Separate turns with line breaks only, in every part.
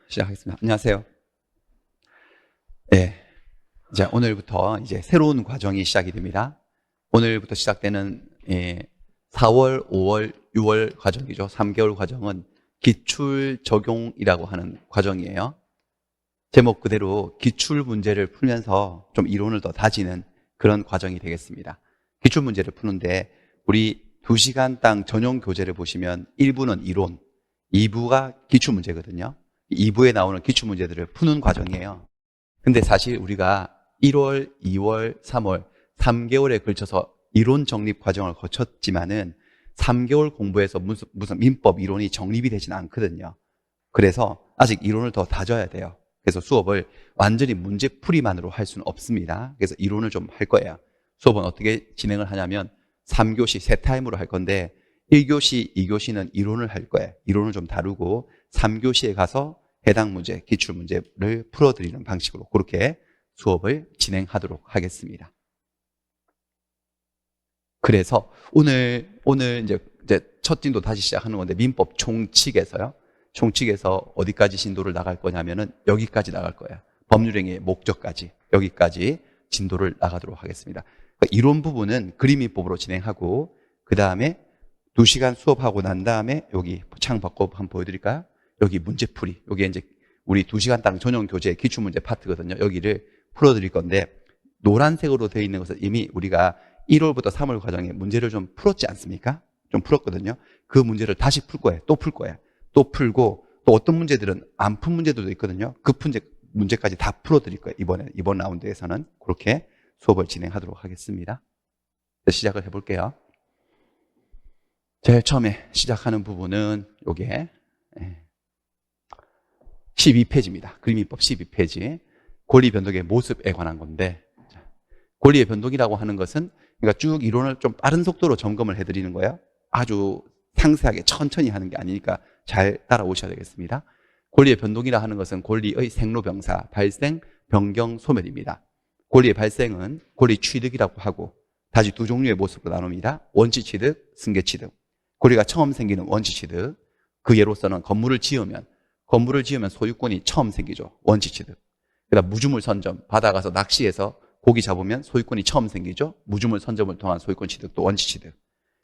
시작하겠습니다. 안녕하세요. 네. 이제 오늘부터 이제 새로운 과정이 시작이 됩니다. 오늘부터 시작되는 4월, 5월, 6월 과정이죠. 3개월 과정은 기출 적용이라고 하는 과정이에요. 제목 그대로 기출 문제를 풀면서 좀 이론을 더 다지는 그런 과정이 되겠습니다. 기출 문제를 푸는데 우리 2시간당 전용 교재를 보시면 1부는 이론, 2부가 기출 문제거든요. 2부에 나오는 기출 문제들을 푸는 과정이에요. 근데 사실 우리가 1월, 2월, 3월, 3개월에 걸쳐서 이론 정립 과정을 거쳤지만은 3개월 공부해서 무슨 민법 이론이 정립이 되지는 않거든요. 그래서 아직 이론을 더 다져야 돼요. 그래서 수업을 완전히 문제풀이만으로 할 수는 없습니다. 그래서 이론을 좀 할 거예요. 수업은 어떻게 진행을 하냐면 3교시 세 타임으로 할 건데 1교시, 2교시는 이론을 할 거예요. 이론을 좀 다루고 3교시에 가서 해당 문제, 기출 문제를 풀어드리는 방식으로 그렇게 수업을 진행하도록 하겠습니다. 그래서 오늘 이제 첫 진도 다시 시작하는 건데 민법 총칙에서요. 총칙에서 어디까지 진도를 나갈 거냐면은 여기까지 나갈 거예요. 법률행위의 목적까지 여기까지 진도를 나가도록 하겠습니다. 그러니까 이론 부분은 그림민법으로 진행하고 그 다음에 2시간 수업하고 난 다음에 여기 창 바꿔 한번 보여드릴까요? 여기 문제풀이. 여기 이제 우리 2시간당 전용 교재 기출문제 파트거든요. 여기를 풀어드릴 건데 노란색으로 되어 있는 것은 이미 우리가 1월부터 3월 과정에 문제를 좀 풀었지 않습니까? 좀 풀었거든요. 그 문제를 다시 풀 거예요. 또 풀 거예요. 또 풀고 또 어떤 문제들은 안 푼 문제들도 있거든요. 그 문제까지 다 풀어드릴 거예요. 이번 라운드에서는 그렇게 수업을 진행하도록 하겠습니다. 시작을 해볼게요. 제일 처음에 시작하는 부분은 요게 12페이지입니다. 그림민법 12페이지. 권리 변동의 모습에 관한 건데 권리의 변동이라고 하는 것은 그러니까 쭉 이론을 좀 빠른 속도로 점검을 해드리는 거예요. 아주 상세하게 천천히 하는 게 아니니까 잘 따라오셔야 되겠습니다. 권리의 변동이라 하는 것은 권리의 생로병사, 발생, 변경, 소멸입니다. 권리의 발생은 권리 취득이라고 하고 다시 두 종류의 모습으로 나눕니다. 원치 취득, 승계 취득. 권리가 처음 생기는 원치 취득. 그 예로서는 건물을 지으면 소유권이 처음 생기죠. 원치 취득. 그다음 무주물 선점, 바다 가서 낚시해서 고기 잡으면 소유권이 처음 생기죠. 무주물 선점을 통한 소유권 취득도 원치 취득.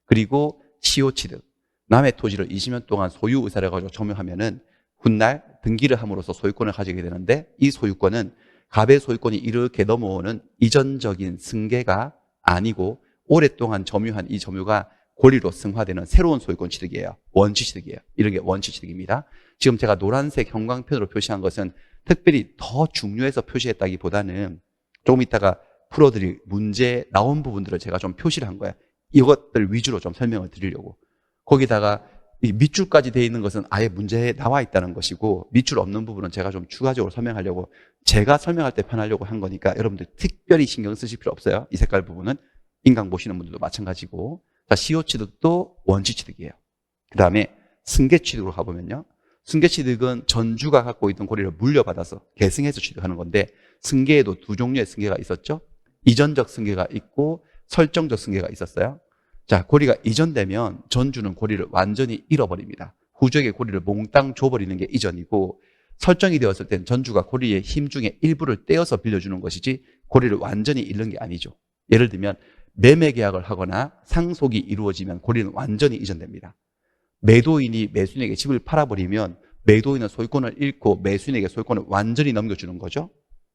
그리고 시효 취득. 남의 토지를 20년 동안 소유 의사를 가지고 점유하면은 훗날 등기를 함으로써 소유권을 가지게 되는데 이 소유권은 갑의 소유권이 이렇게 넘어오는 이전적인 승계가 아니고 오랫동안 점유한 이 점유가 권리로 승화되는 새로운 소유권 취득이에요. 원치 취득이에요. 이런 게 원치 취득입니다. 지금 제가 노란색 형광펜으로 표시한 것은 특별히 더 중요해서 표시했다기보다는 조금 이따가 풀어드릴 문제 나온 부분들을 제가 좀 표시를 한 거예요. 이것들 위주로 좀 설명을 드리려고. 거기다가 이 밑줄까지 되어 있는 것은 아예 문제에 나와 있다는 것이고 밑줄 없는 부분은 제가 좀 추가적으로 설명하려고 제가 설명할 때 편하려고 한 거니까 여러분들 특별히 신경 쓰실 필요 없어요. 이 색깔 부분은 인강 보시는 분들도 마찬가지고. 자, 시효 취득도 원치 취득이에요. 그 다음에 승계 취득으로 가보면요. 승계 취득은 전주가 갖고 있던 권리를 물려받아서 계승해서 취득하는 건데 승계에도 두 종류의 승계가 있었죠. 이전적 승계가 있고 설정적 승계가 있었어요. 자, 권리가 이전되면 전주는 권리를 완전히 잃어버립니다. 후주에게 권리를 몽땅 줘버리는 게 이전이고 설정이 되었을 땐 전주가 권리의 힘 중에 일부를 떼어서 빌려주는 것이지 권리를 완전히 잃는 게 아니죠. 예를 들면 매매 계약을 하거나 상속이 이루어지면 권리는 완전히 이전됩니다. 매도인이 매수인에게 집을 팔아버리면 매도인은 소유권을 잃고 매수인에게 소유권을 완전히 넘겨주는 거죠.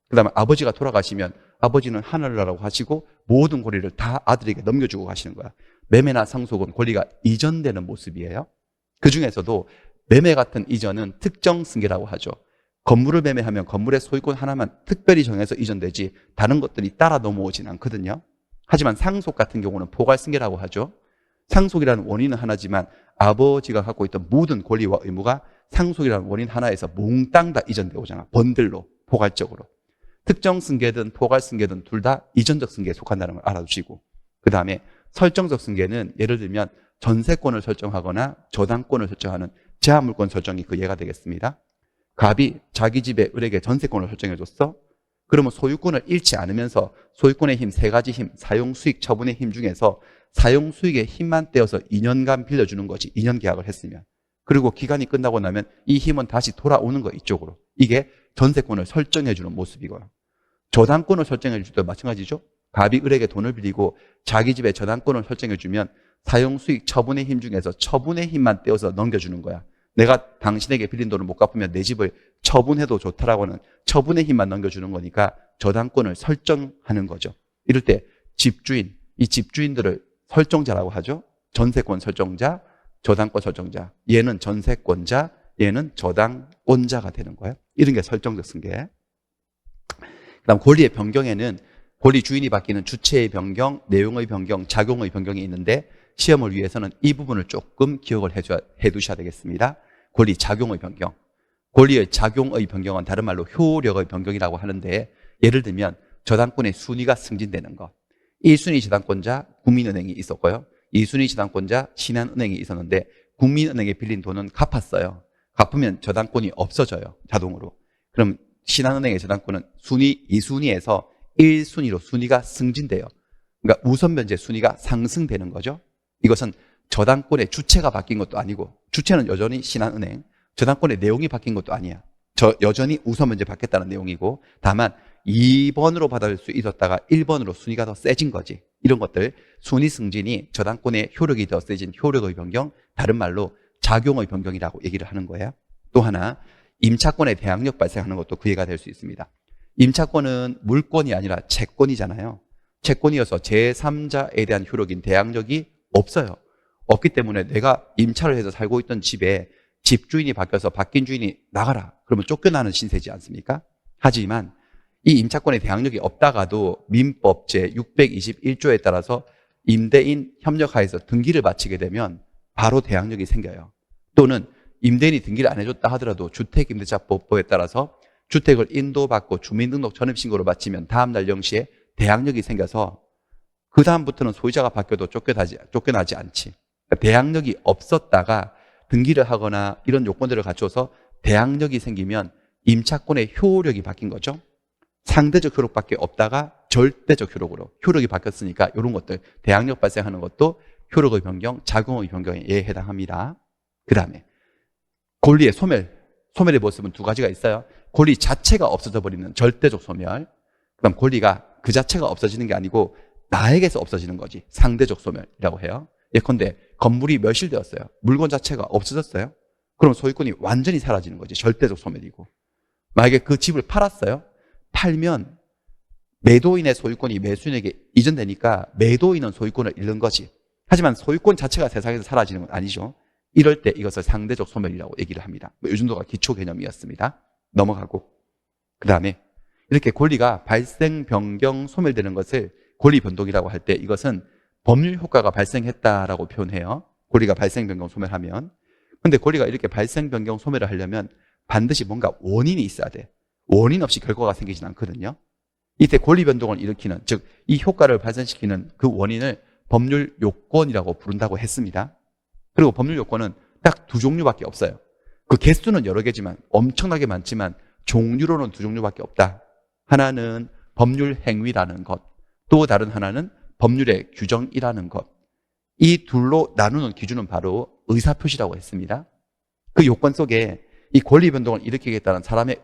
그 다음에 아버지가 돌아가시면 아버지는 하늘나라고 하시고 모든 권리를 다 아들에게 넘겨주고 가시는 거야. 매매나 상속은 권리가 이전되는 모습이에요. 그 중에서도 매매 같은 이전은 특정 승계라고 하죠. 건물을 매매하면 건물의 소유권 하나만 특별히 정해서 이전되지 다른 것들이 따라 넘어오진 않거든요. 하지만 상속 같은 경우는 포괄승계라고 하죠. 상속이라는 원인은 하나지만 아버지가 갖고 있던 모든 권리와 의무가 상속이라는 원인 하나에서 몽땅 다 이전되어 오잖아. 번들로, 포괄적으로. 특정 승계든 포괄승계든 둘 다 이전적 승계에 속한다는 걸 알아두시고 그 다음에 설정적 승계는 예를 들면 전세권을 설정하거나 저당권을 설정하는 제한물권 설정이 그 예가 되겠습니다. 갑이 자기 집에 을에게 전세권을 설정해줬어. 그러면 소유권을 잃지 않으면서 소유권의 힘 세 가지 힘, 사용수익, 처분의 힘 중에서 사용수익의 힘만 떼어서 2년간 빌려주는 거지. 2년 계약을 했으면. 그리고 기간이 끝나고 나면 이 힘은 다시 돌아오는 거예요. 이쪽으로. 이게 전세권을 설정해 주는 모습이고요. 저당권을 설정해 줄 때도 마찬가지죠. 갑이 을에게 돈을 빌리고 자기 집에 저당권을 설정해 주면 사용수익 처분의 힘 중에서 처분의 힘만 떼어서 넘겨주는 거야. 내가 당신에게 빌린 돈을 못 갚으면 내 집을 처분해도 좋다라고 하는 처분의 힘만 넘겨주는 거니까 저당권을 설정하는 거죠. 이럴 때 집주인, 이 집주인들을 설정자라고 하죠. 전세권 설정자, 저당권 설정자. 얘는 전세권자, 얘는 저당권자가 되는 거예요. 이런 게 설정적 승계. 그다음 권리의 변경에는 권리 주인이 바뀌는 주체의 변경, 내용의 변경, 작용의 변경이 있는데 시험을 위해서는 이 부분을 조금 기억을 해두셔야 되겠습니다. 권리 작용의 변경. 권리의 작용의 변경은 다른 말로 효력의 변경이라고 하는데 예를 들면 저당권의 순위가 승진되는 것. 1순위 저당권자 국민은행이 있었고요. 2순위 저당권자 신한은행이 있었는데 국민은행에 빌린 돈은 갚았어요. 갚으면 저당권이 없어져요. 자동으로. 그럼 신한은행의 저당권은 순위 2순위에서 1순위로 순위가 승진돼요. 그러니까 우선 변제 순위가 상승되는 거죠. 이것은 저당권의 주체가 바뀐 것도 아니고 주체는 여전히 신한은행, 저당권의 내용이 바뀐 것도 아니야. 여전히 우선 변제 받겠다는 내용이고 다만 2번으로 받을 수 있었다가 1번으로 순위가 더 세진 거지. 이런 것들 순위 승진이 저당권의 효력이 더 세진 효력의 변경, 다른 말로 작용의 변경이라고 얘기를 하는 거예요. 또 하나 임차권의 대항력 발생하는 것도 그 예가 될 수 있습니다. 임차권은 물권이 아니라 채권이잖아요. 채권이어서 제3자에 대한 효력인 대항력이 없어요. 없기 때문에 내가 임차를 해서 살고 있던 집에 집주인이 바뀌어서 바뀐 주인이 나가라. 그러면 쫓겨나는 신세지 않습니까? 하지만 이 임차권의 대항력이 없다가도 민법 제621조에 따라서 임대인 협력하에서 등기를 마치게 되면 바로 대항력이 생겨요. 또는 임대인이 등기를 안 해줬다 하더라도 주택임대차법에 따라서 주택을 인도받고 주민등록 전입신고를 마치면 다음날 0시에 대항력이 생겨서 그 다음부터는 소유자가 바뀌어도 쫓겨나지 않지. 그러니까 대항력이 없었다가 등기를 하거나 이런 요건들을 갖춰서 대항력이 생기면 임차권의 효력이 바뀐 거죠. 상대적 효력밖에 없다가 절대적 효력으로 효력이 바뀌었으니까 이런 것들 대항력 발생하는 것도 효력의 변경, 작용의 변경에 해당합니다. 그 다음에 권리의 소멸의 모습은 두 가지가 있어요. 권리 자체가 없어져 버리는 절대적 소멸. 그다음 권리가 그 자체가 없어지는 게 아니고 나에게서 없어지는 거지. 상대적 소멸이라고 해요. 예컨대 건물이 멸실되었어요. 물건 자체가 없어졌어요. 그럼 소유권이 완전히 사라지는 거지. 절대적 소멸이고. 만약에 그 집을 팔았어요. 팔면 매도인의 소유권이 매수인에게 이전되니까 매도인은 소유권을 잃는 거지. 하지만 소유권 자체가 세상에서 사라지는 건 아니죠. 이럴 때 이것을 상대적 소멸이라고 얘기를 합니다. 이 정도가 기초 개념이었습니다. 넘어가고 그 다음에 이렇게 권리가 발생, 변경, 소멸되는 것을 권리 변동이라고 할 때 이것은 법률 효과가 발생했다라고 표현해요. 권리가 발생, 변경, 소멸하면. 근데 권리가 이렇게 발생, 변경, 소멸을 하려면 반드시 뭔가 원인이 있어야 돼. 원인 없이 결과가 생기진 않거든요. 이때 권리 변동을 일으키는, 즉 이 효과를 발생시키는 그 원인을 법률 요건이라고 부른다고 했습니다. 그리고 법률 요건은 딱 두 종류밖에 없어요. 그 개수는 여러 개지만 엄청나게 많지만 종류로는 두 종류밖에 없다. 하나는 법률 행위라는 것, 또 다른 하나는 법률의 규정이라는 것. 이 둘로 나누는 기준은 바로 의사표시라고 했습니다. 그 요건 속에 이 권리 변동을 일으키겠다는 사람의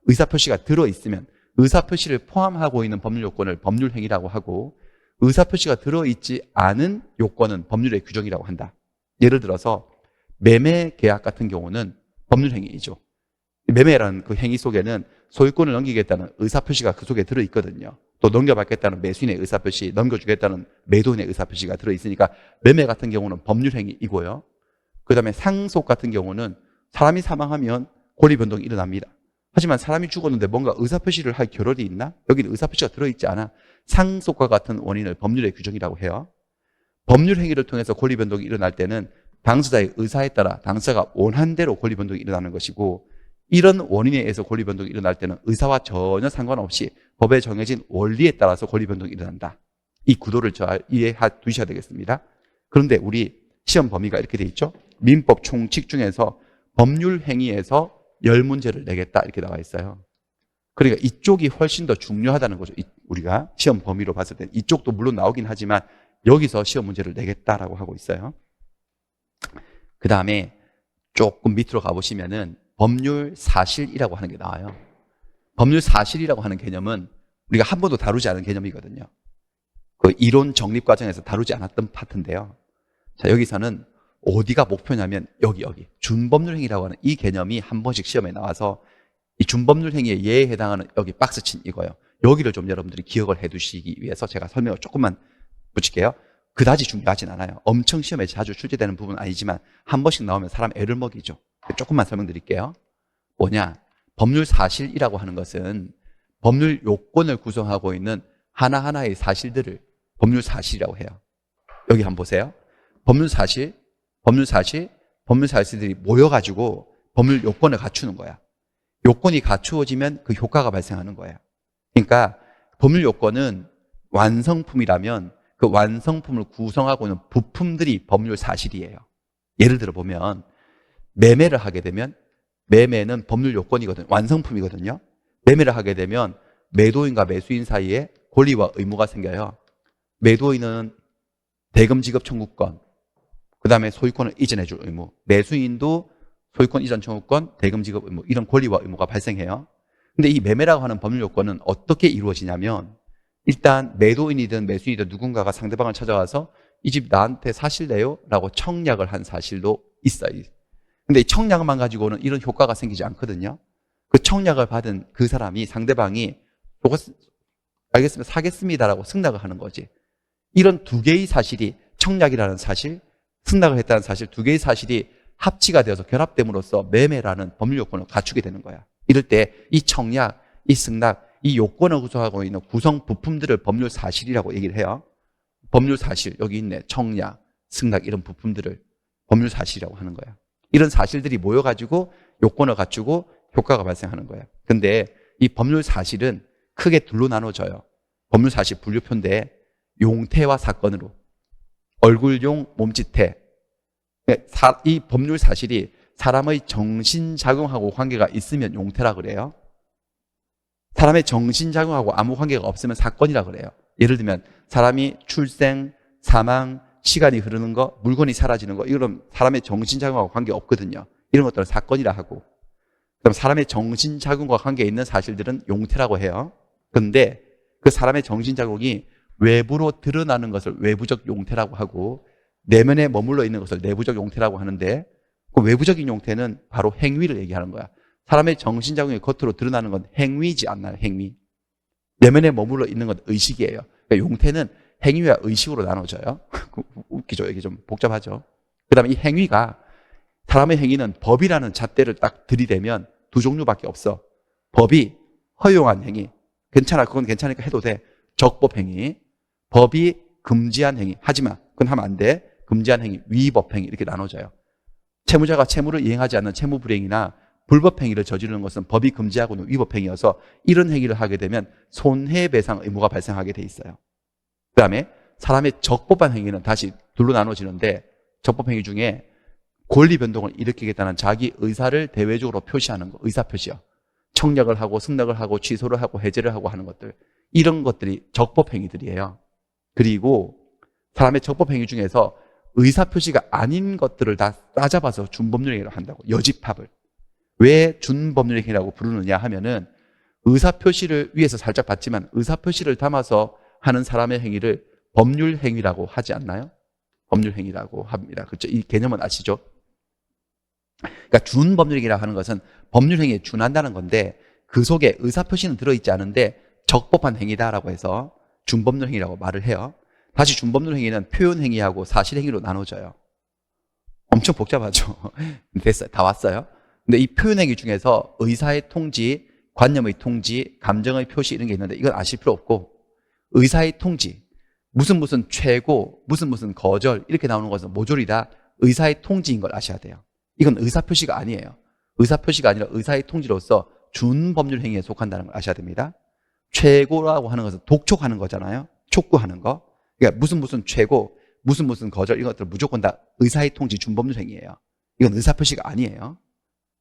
의사표시가 들어있으면 의사표시를 포함하고 있는 법률 요건을 법률 행위라고 하고 의사표시가 들어있지 않은 요건은 법률의 규정이라고 한다. 예를 들어서 매매 계약 같은 경우는 법률 행위이죠. 매매라는 그 행위 속에는 소유권을 넘기겠다는 의사표시가 그 속에 들어있거든요. 또 넘겨받겠다는 매수인의 의사표시, 넘겨주겠다는 매도인의 의사표시가 들어있으니까 매매 같은 경우는 법률 행위이고요. 그 다음에 상속 같은 경우는 사람이 사망하면 권리 변동이 일어납니다. 하지만 사람이 죽었는데 뭔가 의사표시를 할 겨를이 있나? 여기는 의사표시가 들어있지 않아. 상속과 같은 원인을 법률의 규정이라고 해요. 법률 행위를 통해서 권리 변동이 일어날 때는 당사자의 의사에 따라 당사자가 원한 대로 권리 변동이 일어나는 것이고 이런 원인에 의해서 권리 변동이 일어날 때는 의사와 전혀 상관없이 법에 정해진 원리에 따라서 권리 변동이 일어난다. 이 구도를 잘 이해해 두셔야 되겠습니다. 그런데 우리 시험 범위가 이렇게 돼 있죠. 민법 총칙 중에서 법률 행위에서 10문제를 내겠다 이렇게 나와 있어요. 그러니까 이쪽이 훨씬 더 중요하다는 거죠. 우리가 시험 범위로 봤을 때 이쪽도 물론 나오긴 하지만 여기서 시험 문제를 내겠다라고 하고 있어요. 그 다음에 조금 밑으로 가보시면은 법률 사실이라고 하는 게 나와요. 법률 사실이라고 하는 개념은 우리가 한 번도 다루지 않은 개념이거든요. 그 이론 정립 과정에서 다루지 않았던 파트인데요. 자, 여기서는 어디가 목표냐면 여기 준법률행위라고 하는 이 개념이 한 번씩 시험에 나와서 이 준법률 행위에 예에 해당하는 여기 박스친 이거요. 여기를 좀 여러분들이 기억을 해 두시기 위해서 제가 설명을 조금만 붙일게요. 그다지 중요하진 않아요. 엄청 시험에 자주 출제되는 부분은 아니지만 한 번씩 나오면 사람 애를 먹이죠. 조금만 설명드릴게요. 뭐냐? 법률 사실이라고 하는 것은 법률 요건을 구성하고 있는 하나하나의 사실들을 법률 사실이라고 해요. 여기 한번 보세요. 법률 사실들이 모여가지고 법률 요건을 갖추는 거야. 요건이 갖추어지면 그 효과가 발생하는 거예요. 그러니까 법률 요건은 완성품이라면 그 완성품을 구성하고 있는 부품들이 법률 사실이에요. 예를 들어 보면 매매를 하게 되면 매매는 법률 요건이거든요. 완성품이거든요. 매매를 하게 되면 매도인과 매수인 사이에 권리와 의무가 생겨요. 매도인은 대금 지급 청구권, 그 다음에 소유권을 이전해 줄 의무, 매수인도 소유권 이전 청구권, 대금 지급 의무, 이런 권리와 의무가 발생해요. 근데 이 매매라고 하는 법률 요건은 어떻게 이루어지냐면 일단 매도인이든 매수인이든 누군가가 상대방을 찾아와서 이 집 나한테 사실래요? 라고 청약을 한 사실도 있어요. 근데 이 청약만 가지고는 이런 효과가 생기지 않거든요. 그 청약을 받은 그 사람이 상대방이 알겠습니다, 사겠습니다라고 승낙을 하는 거지. 이런 두 개의 사실이 청약이라는 사실, 승낙을 했다는 사실 두 개의 사실이 합치가 되어서 결합됨으로써 매매라는 법률 요건을 갖추게 되는 거야. 이럴 때 이 청약, 이 승낙, 이 요건을 구성하고 있는 구성 부품들을 법률 사실이라고 얘기를 해요. 법률 사실, 여기 있네. 청약, 승낙 이런 부품들을 법률 사실이라고 하는 거야. 이런 사실들이 모여가지고 요건을 갖추고 효과가 발생하는 거야. 근데 이 법률 사실은 크게 둘로 나눠져요. 법률 사실 분류표인데 용태와 사건으로 얼굴용, 몸짓태. 이 법률 사실이 사람의 정신작용하고 관계가 있으면 용태라 그래요. 사람의 정신작용하고 아무 관계가 없으면 사건이라 그래요. 예를 들면 사람이 출생, 사망, 시간이 흐르는 거, 물건이 사라지는 거, 이런 사람의 정신작용하고 관계 없거든요. 이런 것들은 사건이라 하고, 그럼 사람의 정신작용과 관계 있는 사실들은 용태라고 해요. 그런데 그 사람의 정신작용이 외부로 드러나는 것을 외부적 용태라고 하고 내면에 머물러 있는 것을 내부적 용태라고 하는데 그 외부적인 용태는 바로 행위를 얘기하는 거야. 사람의 정신작용이 겉으로 드러나는 건 행위지 않나요? 행위. 내면에 머물러 있는 건 의식이에요. 그러니까 용태는 행위와 의식으로 나눠져요. 웃기죠? 이게 좀 복잡하죠? 그 다음에 이 행위가 사람의 행위는 법이라는 잣대를 딱 들이대면 두 종류밖에 없어. 법이 허용한 행위. 괜찮아. 그건 괜찮으니까 해도 돼. 적법 행위. 법이 금지한 행위. 하지마. 그건 하면 안 돼. 금지한 행위, 위법 행위 이렇게 나눠져요. 채무자가 채무를 이행하지 않는 채무 불이행이나 불법 행위를 저지르는 것은 법이 금지하고 있는 위법 행위여서 이런 행위를 하게 되면 손해배상 의무가 발생하게 돼 있어요. 그 다음에 사람의 적법한 행위는 다시 둘로 나눠지는데 적법 행위 중에 권리 변동을 일으키겠다는 자기 의사를 대외적으로 표시하는 거, 의사 표시요. 청약을 하고 승낙을 하고 취소를 하고 해제를 하고 하는 것들, 이런 것들이 적법 행위들이에요. 그리고 사람의 적법 행위 중에서 의사 표시가 아닌 것들을 다 따잡아서 준법률 행위를 한다고. 여집합을. 왜 준법률 행위라고 부르느냐 하면은 의사 표시를 위에서 살짝 봤지만 의사 표시를 담아서 하는 사람의 행위를 법률 행위라고 하지 않나요? 법률 행위라고 합니다. 그렇죠? 이 개념은 아시죠? 그러니까 준법률 행위라고 하는 것은 법률 행위에 준한다는 건데 그 속에 의사 표시는 들어있지 않은데 적법한 행위다라고 해서 준법률 행위라고 말을 해요. 다시 준법률 행위는 표현 행위하고 사실 행위로 나눠져요. 엄청 복잡하죠? 됐어요. 다 왔어요. 근데 이 표현 행위 중에서 의사의 통지, 관념의 통지, 감정의 표시 이런 게 있는데 이건 아실 필요 없고 의사의 통지, 무슨 최고, 무슨 거절 이렇게 나오는 것은 모조리 다 의사의 통지인 걸 아셔야 돼요. 이건 의사 표시가 아니에요. 의사 표시가 아니라 의사의 통지로서 준법률 행위에 속한다는 걸 아셔야 됩니다. 최고라고 하는 것은 독촉하는 거잖아요. 촉구하는 거. 그러니까 무슨 최고, 무슨 거절 이런 것들 무조건 다 의사의 통지 준법률 행위예요. 이건 의사 표시가 아니에요.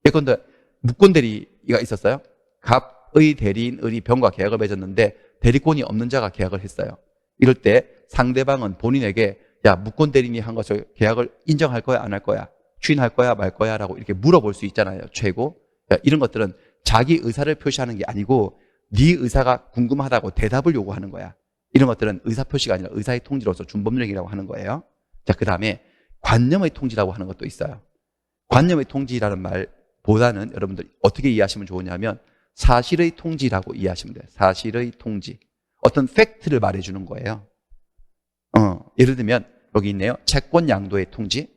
예컨대 무권 대리가 있었어요. 갑의 대리인 을이 병과 계약을 맺었는데 대리권이 없는 자가 계약을 했어요. 이럴 때 상대방은 본인에게 야 무권 대리인이 한 것을 계약을 인정할 거야 안 할 거야? 추인할 거야 말 거야 라고 이렇게 물어볼 수 있잖아요. 최고. 이런 것들은 자기 의사를 표시하는 게 아니고 네 의사가 궁금하다고 대답을 요구하는 거야. 이런 것들은 의사표시가 아니라 의사의 통지로서 준법률행위라고 하는 거예요. 자, 그 다음에 관념의 통지라고 하는 것도 있어요. 관념의 통지라는 말보다는 여러분들 어떻게 이해하시면 좋으냐면 사실의 통지라고 이해하시면 돼요. 사실의 통지. 어떤 팩트를 말해주는 거예요. 예를 들면 여기 있네요. 채권 양도의 통지.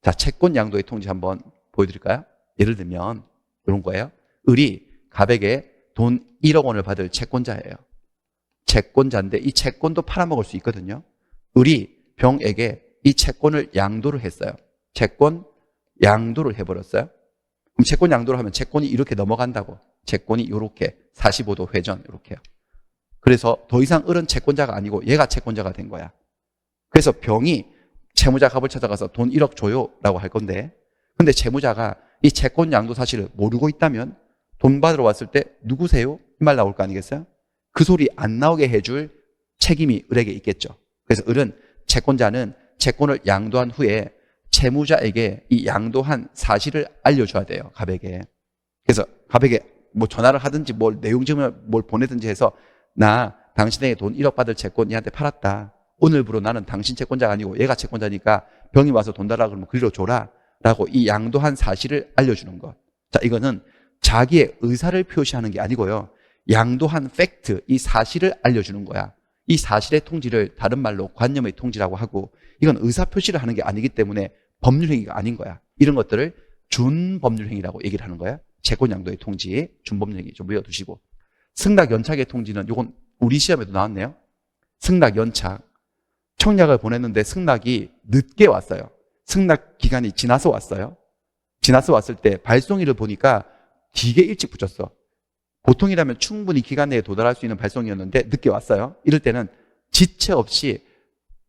자, 채권 양도의 통지 한번 보여드릴까요? 예를 들면 이런 거예요. 을이 갑에게 돈 1억 원을 받을 채권자예요. 채권자인데 이 채권도 팔아먹을 수 있거든요. 을이 병에게 이 채권을 양도를 했어요. 채권 양도를 해버렸어요. 그럼 채권 양도를 하면 채권이 이렇게 넘어간다고. 채권이 이렇게 45도 회전 이렇게요. 그래서 더 이상 을은 채권자가 아니고 얘가 채권자가 된 거야. 그래서 병이 채무자 갑을 찾아가서 돈 1억 줘요 라고 할 건데, 근데 채무자가 이 채권 양도 사실을 모르고 있다면 돈 받으러 왔을 때 누구세요? 이 말 나올 거 아니겠어요? 그 소리 안 나오게 해줄 책임이 을에게 있겠죠. 그래서 을은 채권자는 채권을 양도한 후에 채무자에게 이 양도한 사실을 알려줘야 돼요. 갑에게. 그래서 갑에게 뭐 전화를 하든지 뭘 내용 증명을 뭘 보내든지 해서 나 당신에게 돈 1억 받을 채권 얘한테 팔았다. 오늘부로 나는 당신 채권자가 아니고 얘가 채권자니까 병이 와서 돈 달라 그러면 그리로 줘라 라고 이 양도한 사실을 알려주는 것. 자, 이거는 자기의 의사를 표시하는 게 아니고요. 양도한 팩트, 이 사실을 알려주는 거야. 이 사실의 통지를 다른 말로 관념의 통지라고 하고, 이건 의사 표시를 하는 게 아니기 때문에 법률행위가 아닌 거야. 이런 것들을 준법률행위라고 얘기를 하는 거야. 채권 양도의 통지, 준법률행위 좀 외워두시고. 승낙 연착의 통지는 이건 우리 시험에도 나왔네요. 승낙 연착. 청약을 보냈는데 승낙이 늦게 왔어요. 승낙 기간이 지나서 왔어요. 지나서 왔을 때 발송일을 보니까 되게 일찍 붙였어. 보통이라면 충분히 기간 내에 도달할 수 있는 발송이었는데 늦게 왔어요. 이럴 때는 지체 없이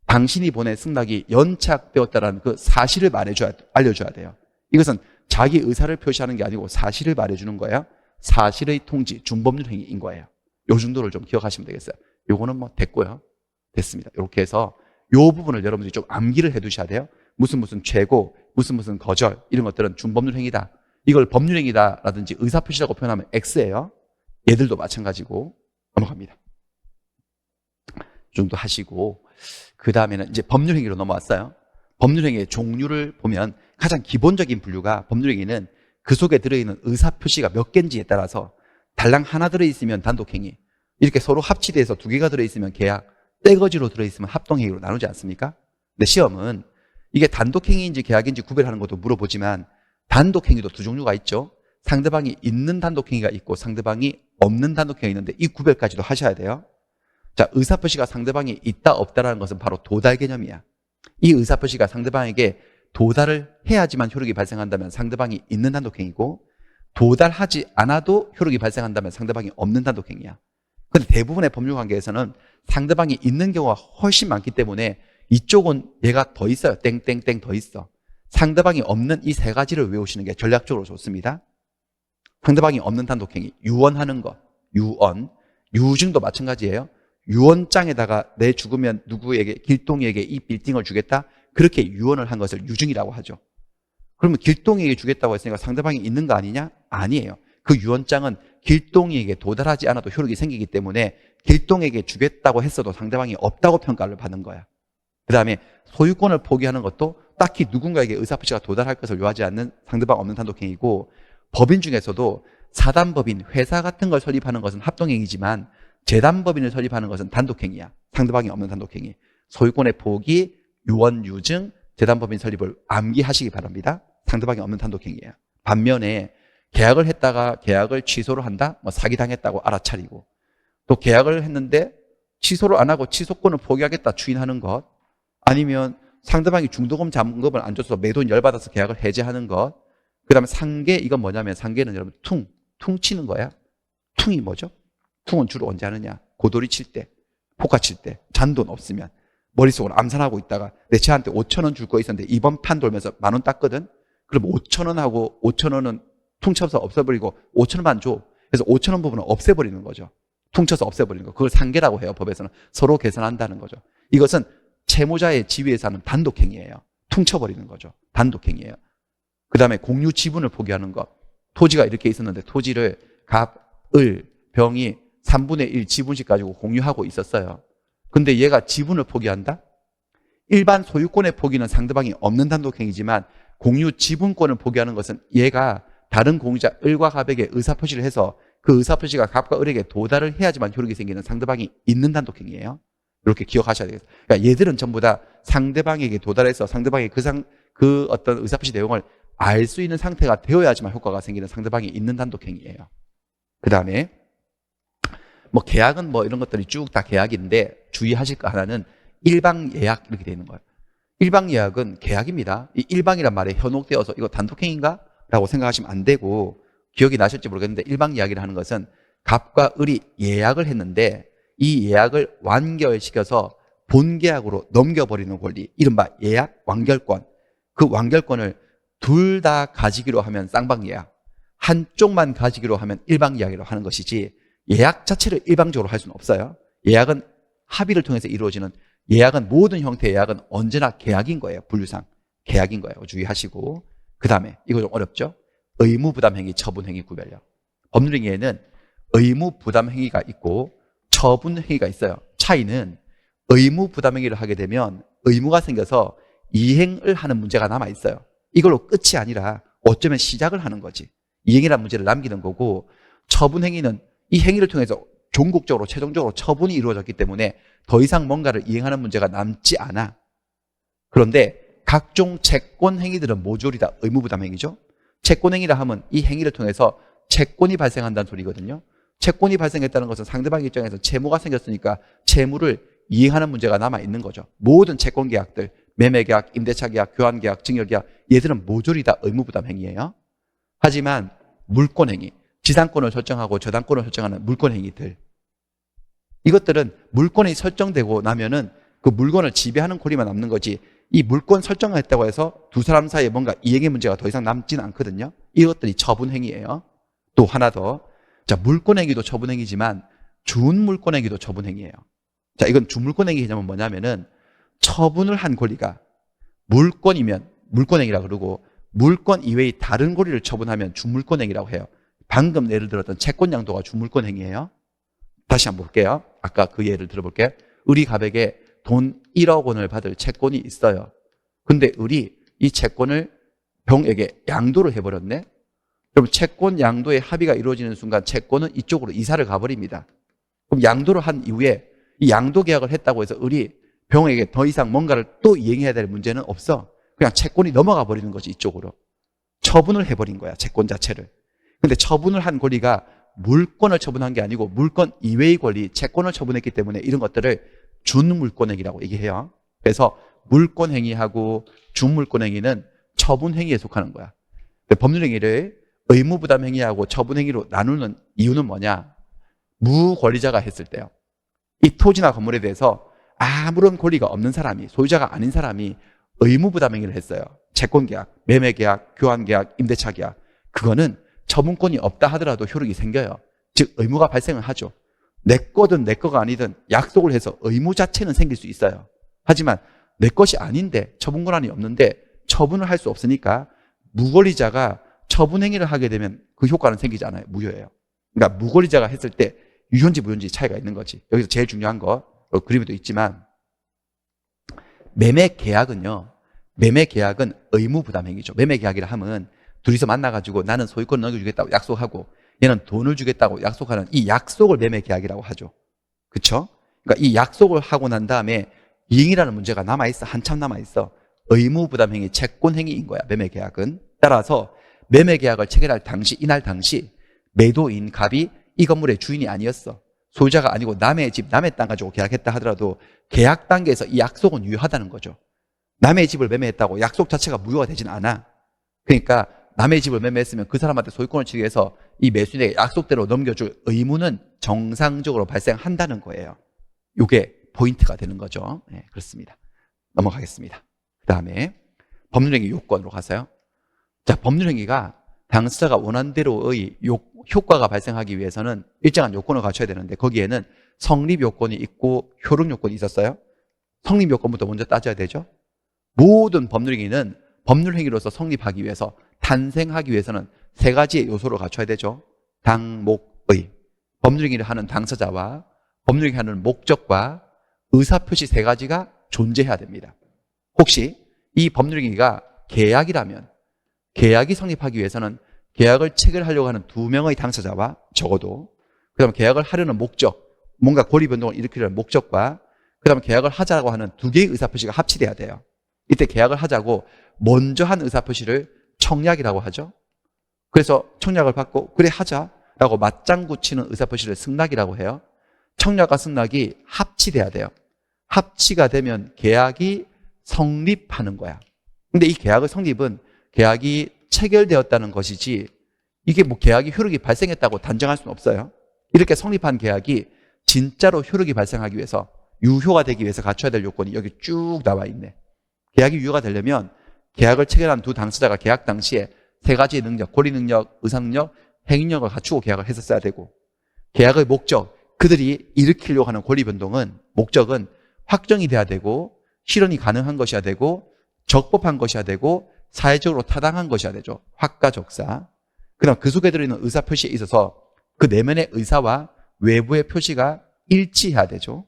당신이 보낸 승낙이 연착되었다는 그 사실을 알려줘야 돼요. 이것은 자기 의사를 표시하는 게 아니고 사실을 말해주는 거예요. 사실의 통지, 준법률 행위인 거예요. 요 정도를 좀 기억하시면 되겠어요. 요거는 뭐 됐고요. 됐습니다. 이렇게 해서 요 부분을 여러분들이 좀 암기를 해 두셔야 돼요. 무슨 최고, 무슨 거절, 이런 것들은 준법률 행위다. 이걸 법률 행위다라든지 의사표시라고 표현하면 X예요. 얘들도 마찬가지고. 넘어갑니다. 이 정도 하시고, 그 다음에는 이제 법률 행위로 넘어왔어요. 법률 행위의 종류를 보면 가장 기본적인 분류가, 법률 행위는 그 속에 들어있는 의사표시가 몇 개인지에 따라서 달랑 하나 들어있으면 단독행위, 이렇게 서로 합치돼서 두 개가 들어있으면 계약, 떼거지로 들어있으면 합동행위로 나누지 않습니까? 근데 시험은 이게 단독행위인지 계약인지 구별하는 것도 물어보지만 단독행위도 두 종류가 있죠. 상대방이 있는 단독행위가 있고 상대방이 없는 단독행위가 있는데 이 구별까지도 하셔야 돼요. 자, 의사표시가 상대방이 있다 없다라는 것은 바로 도달 개념이야. 이 의사표시가 상대방에게 도달을 해야지만 효력이 발생한다면 상대방이 있는 단독행위고, 도달하지 않아도 효력이 발생한다면 상대방이 없는 단독행위야. 근데 대부분의 법률 관계에서는 상대방이 있는 경우가 훨씬 많기 때문에 이쪽은 얘가 더 있어요. 땡땡땡 더 있어. 상대방이 없는 이 세 가지를 외우시는 게 전략적으로 좋습니다. 상대방이 없는 단독행위, 유언하는 것, 유언, 유증도 마찬가지예요. 유언장에다가 내 죽으면 누구에게, 길동이에게 이 빌딩을 주겠다, 그렇게 유언을 한 것을 유증이라고 하죠. 그러면 길동이에게 주겠다고 했으니까 상대방이 있는 거 아니냐? 아니에요. 그 유언장은 길동이에게 도달하지 않아도 효력이 생기기 때문에 길동에게 주겠다고 했어도 상대방이 없다고 평가를 받는 거야. 그 다음에 소유권을 포기하는 것도 딱히 누군가에게 의사표시가 도달할 것을 요하지 않는 상대방 없는 단독행위고, 법인 중에서도 사단법인, 회사 같은 걸 설립하는 것은 합동행위지만 재단법인을 설립하는 것은 단독행위야. 상대방이 없는 단독행위. 소유권의 포기, 유언, 유증, 재단법인 설립을 암기하시기 바랍니다. 상대방이 없는 단독행위예요. 반면에 계약을 했다가 계약을 취소를 한다? 뭐 사기당했다고 알아차리고, 또 계약을 했는데 취소를 안 하고 취소권을 포기하겠다 추인하는 것, 아니면 상대방이 중도금 잔금을 안 줘서 매도인 열받아서 계약을 해제하는 것, 그 다음에 상계, 이건 뭐냐면 상계는 여러분 퉁 치는 거야. 퉁이 뭐죠? 퉁은 주로 언제 하느냐? 고돌이 칠 때, 포카 칠 때, 잔돈 없으면 머릿속으로 암산하고 있다가 내 쟤한테 5,000원 줄 거 있었는데 이번 판 돌면서 10,000원 땄거든? 그럼 5,000원하고 5,000원은 퉁쳐서 없애버리고 5,000원만 줘. 그래서 5,000원 부분은 없애버리는 거죠. 퉁쳐서 없애버리는 거. 그걸 상계라고 해요. 법에서는. 서로 계산한다는 거죠. 이것은 채무자의 지위에서 하는 단독행위예요. 퉁쳐버리는 거죠. 단독행위예요. 그 다음에 공유 지분을 포기하는 것. 토지가 이렇게 있었는데 토지를 갑, 을, 병이 3분의 1 지분씩 가지고 공유하고 있었어요. 근데 얘가 지분을 포기한다? 일반 소유권의 포기는 상대방이 없는 단독행위지만 공유 지분권을 포기하는 것은 얘가 다른 공유자 을과 갑에게 의사표시를 해서 그 의사표시가 갑과 을에게 도달을 해야지만 효력이 생기는 상대방이 있는 단독행위예요. 이렇게 기억하셔야 되겠어요. 그러니까 얘들은 전부 다 상대방에게 도달해서 상대방의 그 어떤 의사표시 내용을 알 수 있는 상태가 되어야지만 효과가 생기는 상대방이 있는 단독행위예요. 그 다음에 뭐 계약은 뭐 이런 것들이 쭉 다 계약인데 주의하실 거 하나는 일방예약 이렇게 되어 있는 거예요. 일방예약은 계약입니다. 이 일방이란 말에 현혹되어서 이거 단독행위인가? 라고 생각하시면 안 되고 기억이 나실지 모르겠는데 일방예약이라 하는 것은 갑과 을이 예약을 했는데 이 예약을 완결시켜서 본계약으로 넘겨버리는 권리, 이른바 예약 완결권. 그 완결권을 둘 다 가지기로 하면 쌍방예약, 한쪽만 가지기로 하면 일방예약이라고 하는 것이지 예약 자체를 일방적으로 할 수는 없어요. 예약은 합의를 통해서 이루어지는, 예약은 모든 형태의 예약은 언제나 계약인 거예요. 분류상 계약인 거예요. 주의하시고. 그 다음에 이거 좀 어렵죠? 의무부담행위, 처분행위 구별요. 법률행위에는 의무부담행위가 있고 처분행위가 있어요. 차이는 의무부담행위를 하게 되면 의무가 생겨서 이행을 하는 문제가 남아있어요. 이걸로 끝이 아니라 어쩌면 시작을 하는 거지. 이행이라는 문제를 남기는 거고, 처분행위는 이 행위를 통해서 종국적으로 최종적으로 처분이 이루어졌기 때문에 더 이상 뭔가를 이행하는 문제가 남지 않아. 그런데 각종 채권행위들은 모조리 다 의무부담행위죠. 채권행위라 하면 이 행위를 통해서 채권이 발생한다는 소리거든요. 채권이 발생했다는 것은 상대방 입장에서 채무가 생겼으니까 채무를 이행하는 문제가 남아있는 거죠. 모든 채권계약들, 매매계약, 임대차계약, 교환계약, 증여계약, 얘들은 모조리 다 의무부담행위예요. 하지만 물권행위, 지상권을 설정하고 저당권을 설정하는 물권행위들, 이것들은 물권이 설정되고 나면은 그 물건을 지배하는 권리만 남는 거지, 이 물권 설정을 했다고 해서 두 사람 사이에 뭔가 이행의 문제가 더 이상 남지는 않거든요. 이것들이 처분행위예요. 또 하나 더, 자, 물권행위도 처분행위지만 준물권행위도 처분행위예요. 자, 이건 준물권행위 개념은 뭐냐면은 처분을 한 권리가 물권이면 물권행위라고 그러고 물권 이외의 다른 권리를 처분하면 준물권행위라고 해요. 방금 예를 들었던 채권양도가 준물권행위예요. 다시 한번 볼게요. 아까 그 예를 들어볼게요. 을이 갑에게 돈 1억 원을 받을 채권이 있어요. 근데 을이 이 채권을 병에게 양도를 해버렸네. 그럼 채권 양도의 합의가 이루어지는 순간 채권은 이쪽으로 이사를 가버립니다. 그럼 양도를 한 이후에 이 양도 계약을 했다고 해서 을이 병에게 더 이상 뭔가를 또 이행해야 될 문제는 없어. 그냥 채권이 넘어가 버리는 거지, 이쪽으로. 처분을 해버린 거야, 채권 자체를. 근데 처분을 한 권리가 물권을 처분한 게 아니고 물권 이외의 권리, 채권을 처분했기 때문에 이런 것들을 준물권행위라고 얘기해요. 그래서 물권행위하고 준물권행위는 처분행위에 속하는 거야. 법률행위를 의무부담행위하고 처분행위로 나누는 이유는 뭐냐? 무권리자가 했을 때요. 이 토지나 건물에 대해서 아무런 권리가 없는 사람이, 소유자가 아닌 사람이 의무부담행위를 했어요. 채권계약, 매매계약, 교환계약, 임대차계약. 그거는 처분권이 없다 하더라도 효력이 생겨요. 즉 의무가 발생을 하죠. 내 거든 내 거가 아니든 약속을 해서 의무 자체는 생길 수 있어요. 하지만 내 것이 아닌데, 처분권한이 없는데 처분을 할 수 없으니까 무권리자가 처분행위를 하게 되면 그 효과는 생기지 않아요. 무효예요. 그러니까 무권리자가 했을 때 유효인지 무효인지 차이가 있는 거지. 여기서 제일 중요한 거, 그림에도 있지만, 매매계약은요, 매매계약은 의무부담행위죠. 매매계약이라 하면 둘이서 만나가지고 나는 소유권을 넘겨주겠다고 약속하고 얘는 돈을 주겠다고 약속하는 이 약속을 매매계약이라고 하죠. 그렇죠? 그러니까 이 약속을 하고 난 다음에 이행이라는 문제가 남아있어. 한참 남아있어. 의무부담행위, 채권행위인 거야, 매매계약은. 따라서 매매계약을 체결할 당시, 이날 당시 매도인 갑이 이 건물의 주인이 아니었어. 소유자가 아니고 남의 집, 남의 땅 가지고 계약했다 하더라도 계약 단계에서 이 약속은 유효하다는 거죠. 남의 집을 매매했다고 약속 자체가 무효가 되진 않아. 그러니까 남의 집을 매매했으면 그 사람한테 소유권을 주기 위해서 이 매수인에게 약속대로 넘겨줄 의무는 정상적으로 발생한다는 거예요. 이게 포인트가 되는 거죠. 네, 그렇습니다. 넘어가겠습니다. 그 다음에 법률행위 요건으로 가서요. 자, 법률행위가 당사자가 원한 대로의 효과가 발생하기 위해서는 일정한 요건을 갖춰야 되는데 거기에는 성립 요건이 있고 효력 요건이 있었어요. 성립 요건부터 먼저 따져야 되죠. 모든 법률행위는 법률행위로서 성립하기 위해서 탄생하기 위해서는 세 가지의 요소를 갖춰야 되죠. 당목의, 법률행위를 하는 당사자와 법률행위를 하는 목적과 의사표시 세 가지가 존재해야 됩니다. 혹시 이 법률행위가 계약이라면 계약이 성립하기 위해서는 계약을 체결하려고 하는 두 명의 당사자와 적어도 그 다음에 계약을 하려는 목적, 뭔가 권리 변동을 일으키려는 목적과 그 다음에 계약을 하자고 하는 두 개의 의사표시가 합치돼야 돼요. 이때 계약을 하자고 먼저 한 의사표시를 청약이라고 하죠. 그래서 청약을 받고 그래 하자라고 맞장구 치는 의사표시를 승낙이라고 해요. 청약과 승낙이 합치돼야 돼요. 합치가 되면 계약이 성립하는 거야. 근데 이 계약의 성립은 계약이 체결되었다는 것이지 이게 뭐 계약이 효력이 발생했다고 단정할 수는 없어요. 이렇게 성립한 계약이 진짜로 효력이 발생하기 위해서 유효가 되기 위해서 갖춰야 될 요건이 여기 쭉 나와 있네. 계약이 유효가 되려면 계약을 체결한 두 당사자가 계약 당시에 세 가지의 능력, 권리 능력, 의사 능력, 행위 능력을 갖추고 계약을 했었어야 되고 계약의 목적, 그들이 일으키려고 하는 권리 변동은 목적은 확정이 돼야 되고 실현이 가능한 것이어야 되고 적법한 것이어야 되고 사회적으로 타당한 것이어야 되죠. 확가적사. 그다음 그 속에 들어있는 의사 표시에 있어서 그 내면의 의사와 외부의 표시가 일치해야 되죠.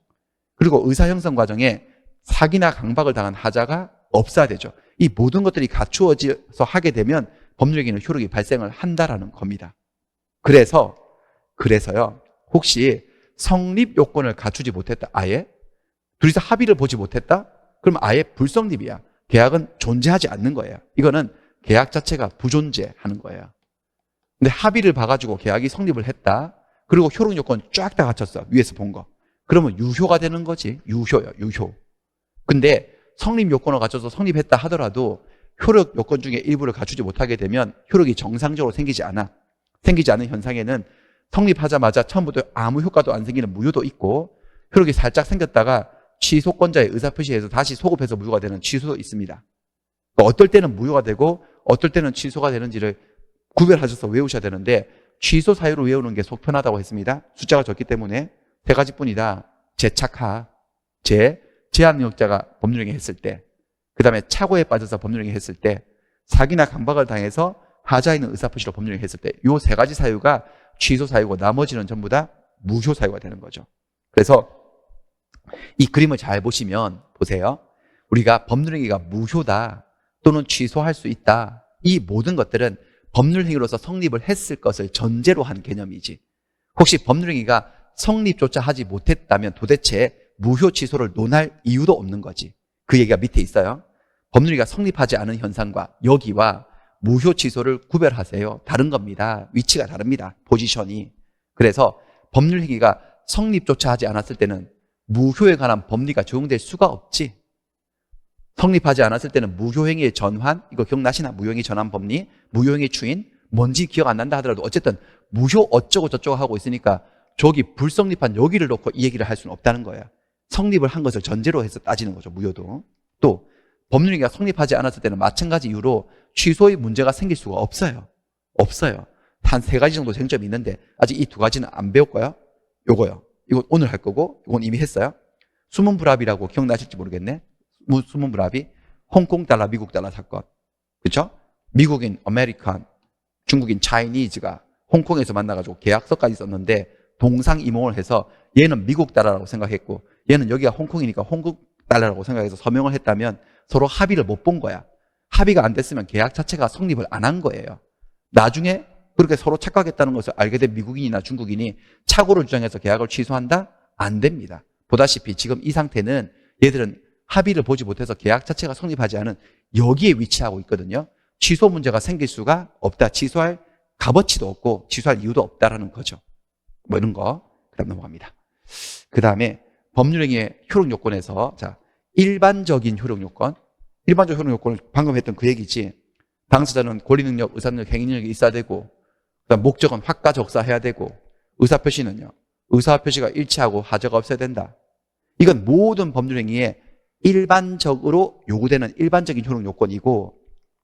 그리고 의사 형성 과정에 사기나 강박을 당한 하자가 없어야 되죠. 이 모든 것들이 갖추어져서 하게 되면 법률행위는 효력이 발생을 한다라는 겁니다. 그래서요. 혹시 성립 요건을 갖추지 못했다. 아예 둘이서 합의를 보지 못했다? 그럼 아예 불성립이야. 계약은 존재하지 않는 거예요. 이거는 계약 자체가 부존재하는 거예요. 근데 합의를 봐가지고 계약이 성립을 했다. 그리고 효력 요건 쫙 다 갖췄어. 위에서 본 거. 그러면 유효가 되는 거지. 유효요. 유효. 근데 성립 요건을 갖춰서 성립했다 하더라도 효력 요건 중에 일부를 갖추지 못하게 되면 효력이 정상적으로 생기지 않아. 생기지 않은 현상에는 성립하자마자 처음부터 아무 효과도 안 생기는 무효도 있고 효력이 살짝 생겼다가 취소권자의 의사표시에서 다시 소급해서 무효가 되는 취소도 있습니다. 어떨 때는 무효가 되고 어떨 때는 취소가 되는지를 구별하셔서 외우셔야 되는데 취소 사유로 외우는 게 속 편하다고 했습니다. 숫자가 적기 때문에 세 가지뿐이다. 재착하, 제한능력자가 법률행위 했을 때, 그 다음에 착오에 빠져서 법률행위 했을 때, 사기나 강박을 당해서 하자 있는 의사표시로 법률행위 했을 때, 이 세 가지 사유가 취소 사유고 나머지는 전부 다 무효 사유가 되는 거죠. 그래서 이 그림을 잘 보시면 보세요. 우리가 법률행위가 무효다 또는 취소할 수 있다. 이 모든 것들은 법률행위로서 성립을 했을 것을 전제로 한 개념이지. 혹시 법률행위가 성립조차 하지 못했다면 도대체 무효 취소를 논할 이유도 없는 거지. 그 얘기가 밑에 있어요. 법률행위가 성립하지 않은 현상과 여기와 무효 취소를 구별하세요. 다른 겁니다. 위치가 다릅니다. 포지션이. 그래서 법률행위가 성립조차 하지 않았을 때는 무효에 관한 법리가 적용될 수가 없지. 성립하지 않았을 때는 무효행위의 전환, 이거 기억나시나? 무효행위 전환 법리, 무효행위 추인, 뭔지 기억 안 난다 하더라도 어쨌든 무효 어쩌고 저쩌고 하고 있으니까 저기 불성립한 여기를 놓고 이 얘기를 할 수는 없다는 거야. 성립을 한 것을 전제로 해서 따지는 거죠, 무효도. 또 법률행위가 성립하지 않았을 때는 마찬가지 이유로 취소의 문제가 생길 수가 없어요. 없어요. 한 세 가지 정도 쟁점이 있는데 아직 이 두 가지는 안 배웠고요. 요거요. 이건 오늘 할 거고 이건 이미 했어요. 숨은 불합이라고 기억나실지 모르겠네. 숨은 불합이 홍콩 달러, 미국 달러 사건. 그렇죠? 미국인 아메리칸, 중국인 차이니즈가 홍콩에서 만나가지고 계약서까지 썼는데 동상이몽을 해서 얘는 미국 달러라고 생각했고 얘는 여기가 홍콩이니까 홍콩 달러라고 생각해서 서명을 했다면 서로 합의를 못 본 거야. 합의가 안 됐으면 계약 자체가 성립을 안 한 거예요. 나중에 그렇게 서로 착각했다는 것을 알게 된 미국인이나 중국인이 착오를 주장해서 계약을 취소한다? 안 됩니다. 보다시피 지금 이 상태는 얘들은 합의를 보지 못해서 계약 자체가 성립하지 않은 여기에 위치하고 있거든요. 취소 문제가 생길 수가 없다. 취소할 값어치도 없고 취소할 이유도 없다라는 거죠. 뭐 이런 거. 그 다음 넘어갑니다. 그 다음에 법률행위의 효력 요건에서 자 일반적인 효력 요건. 일반적 효력 요건은 방금 했던 그 얘기지. 당사자는 권리 능력, 의사 능력, 행위 능력이 있어야 되고 그다음 목적은 확가적사해야 되고 의사표시는요. 의사표시가 일치하고 하자가 없어야 된다. 이건 모든 법률행위에 일반적으로 요구되는 일반적인 효력 요건이고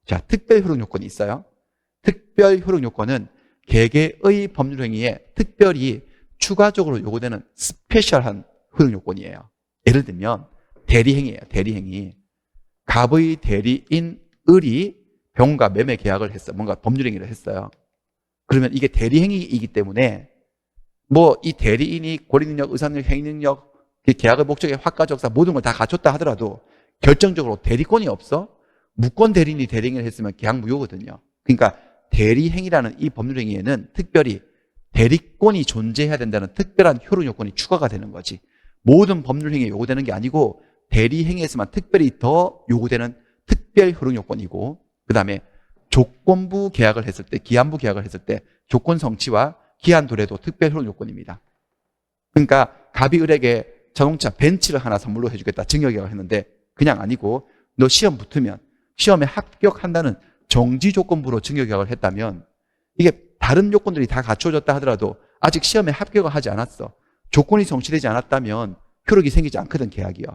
자 특별 효력 요건이 있어요. 특별 효력 요건은 개개의 법률행위에 특별히 추가적으로 요구되는 스페셜한 효력 요건이에요. 예를 들면 대리행위예요. 대리행위. 갑의 대리인 을이 병원과 매매 계약을 했어. 뭔가 법률행위를 했어요. 그러면 이게 대리행위이기 때문에 뭐 이 대리인이 권리능력, 의사능력, 행위능력, 계약의 목적의 확가적사 모든 걸 다 갖췄다 하더라도 결정적으로 대리권이 없어? 무권 대리인이 대리행위를 했으면 계약 무효거든요. 그러니까 대리행위라는 이 법률행위에는 특별히 대리권이 존재해야 된다는 특별한 효력 요건이 추가가 되는 거지. 모든 법률행위에 요구되는 게 아니고 대리행위에서만 특별히 더 요구되는 특별 효력 요건이고, 그 다음에 조건부 계약을 했을 때, 기한부 계약을 했을 때 조건 성취와 기한 도래도 특별 효력 요건입니다. 그러니까 갑이 을에게 자동차 벤츠를 하나 선물로 해주겠다 증여계약을 했는데 그냥 아니고 너 시험 붙으면 시험에 합격한다는 정지 조건부로 증여계약을 했다면 이게 다른 요건들이 다 갖춰졌다 하더라도 아직 시험에 합격을 하지 않았어. 조건이 성취되지 않았다면 효력이 생기지 않거든, 계약이요.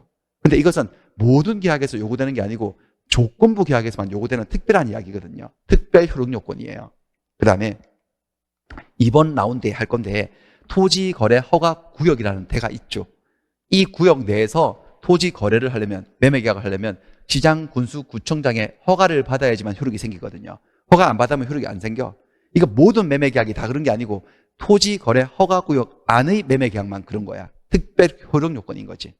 근데 이것은 모든 계약에서 요구되는 게 아니고 조건부 계약에서만 요구되는 특별한 이야기거든요. 특별 효력 요건이에요. 그 다음에 이번 라운드에 할 건데 토지 거래 허가 구역이라는 데가 있죠. 이 구역 내에서 토지 거래를 하려면, 매매 계약을 하려면 시장, 군수, 구청장의 허가를 받아야지만 효력이 생기거든요. 허가 안 받으면 효력이 안 생겨. 이거 모든 매매 계약이 다 그런 게 아니고 토지 거래 허가 구역 안의 매매 계약만 그런 거야. 특별 효력 요건인 거지.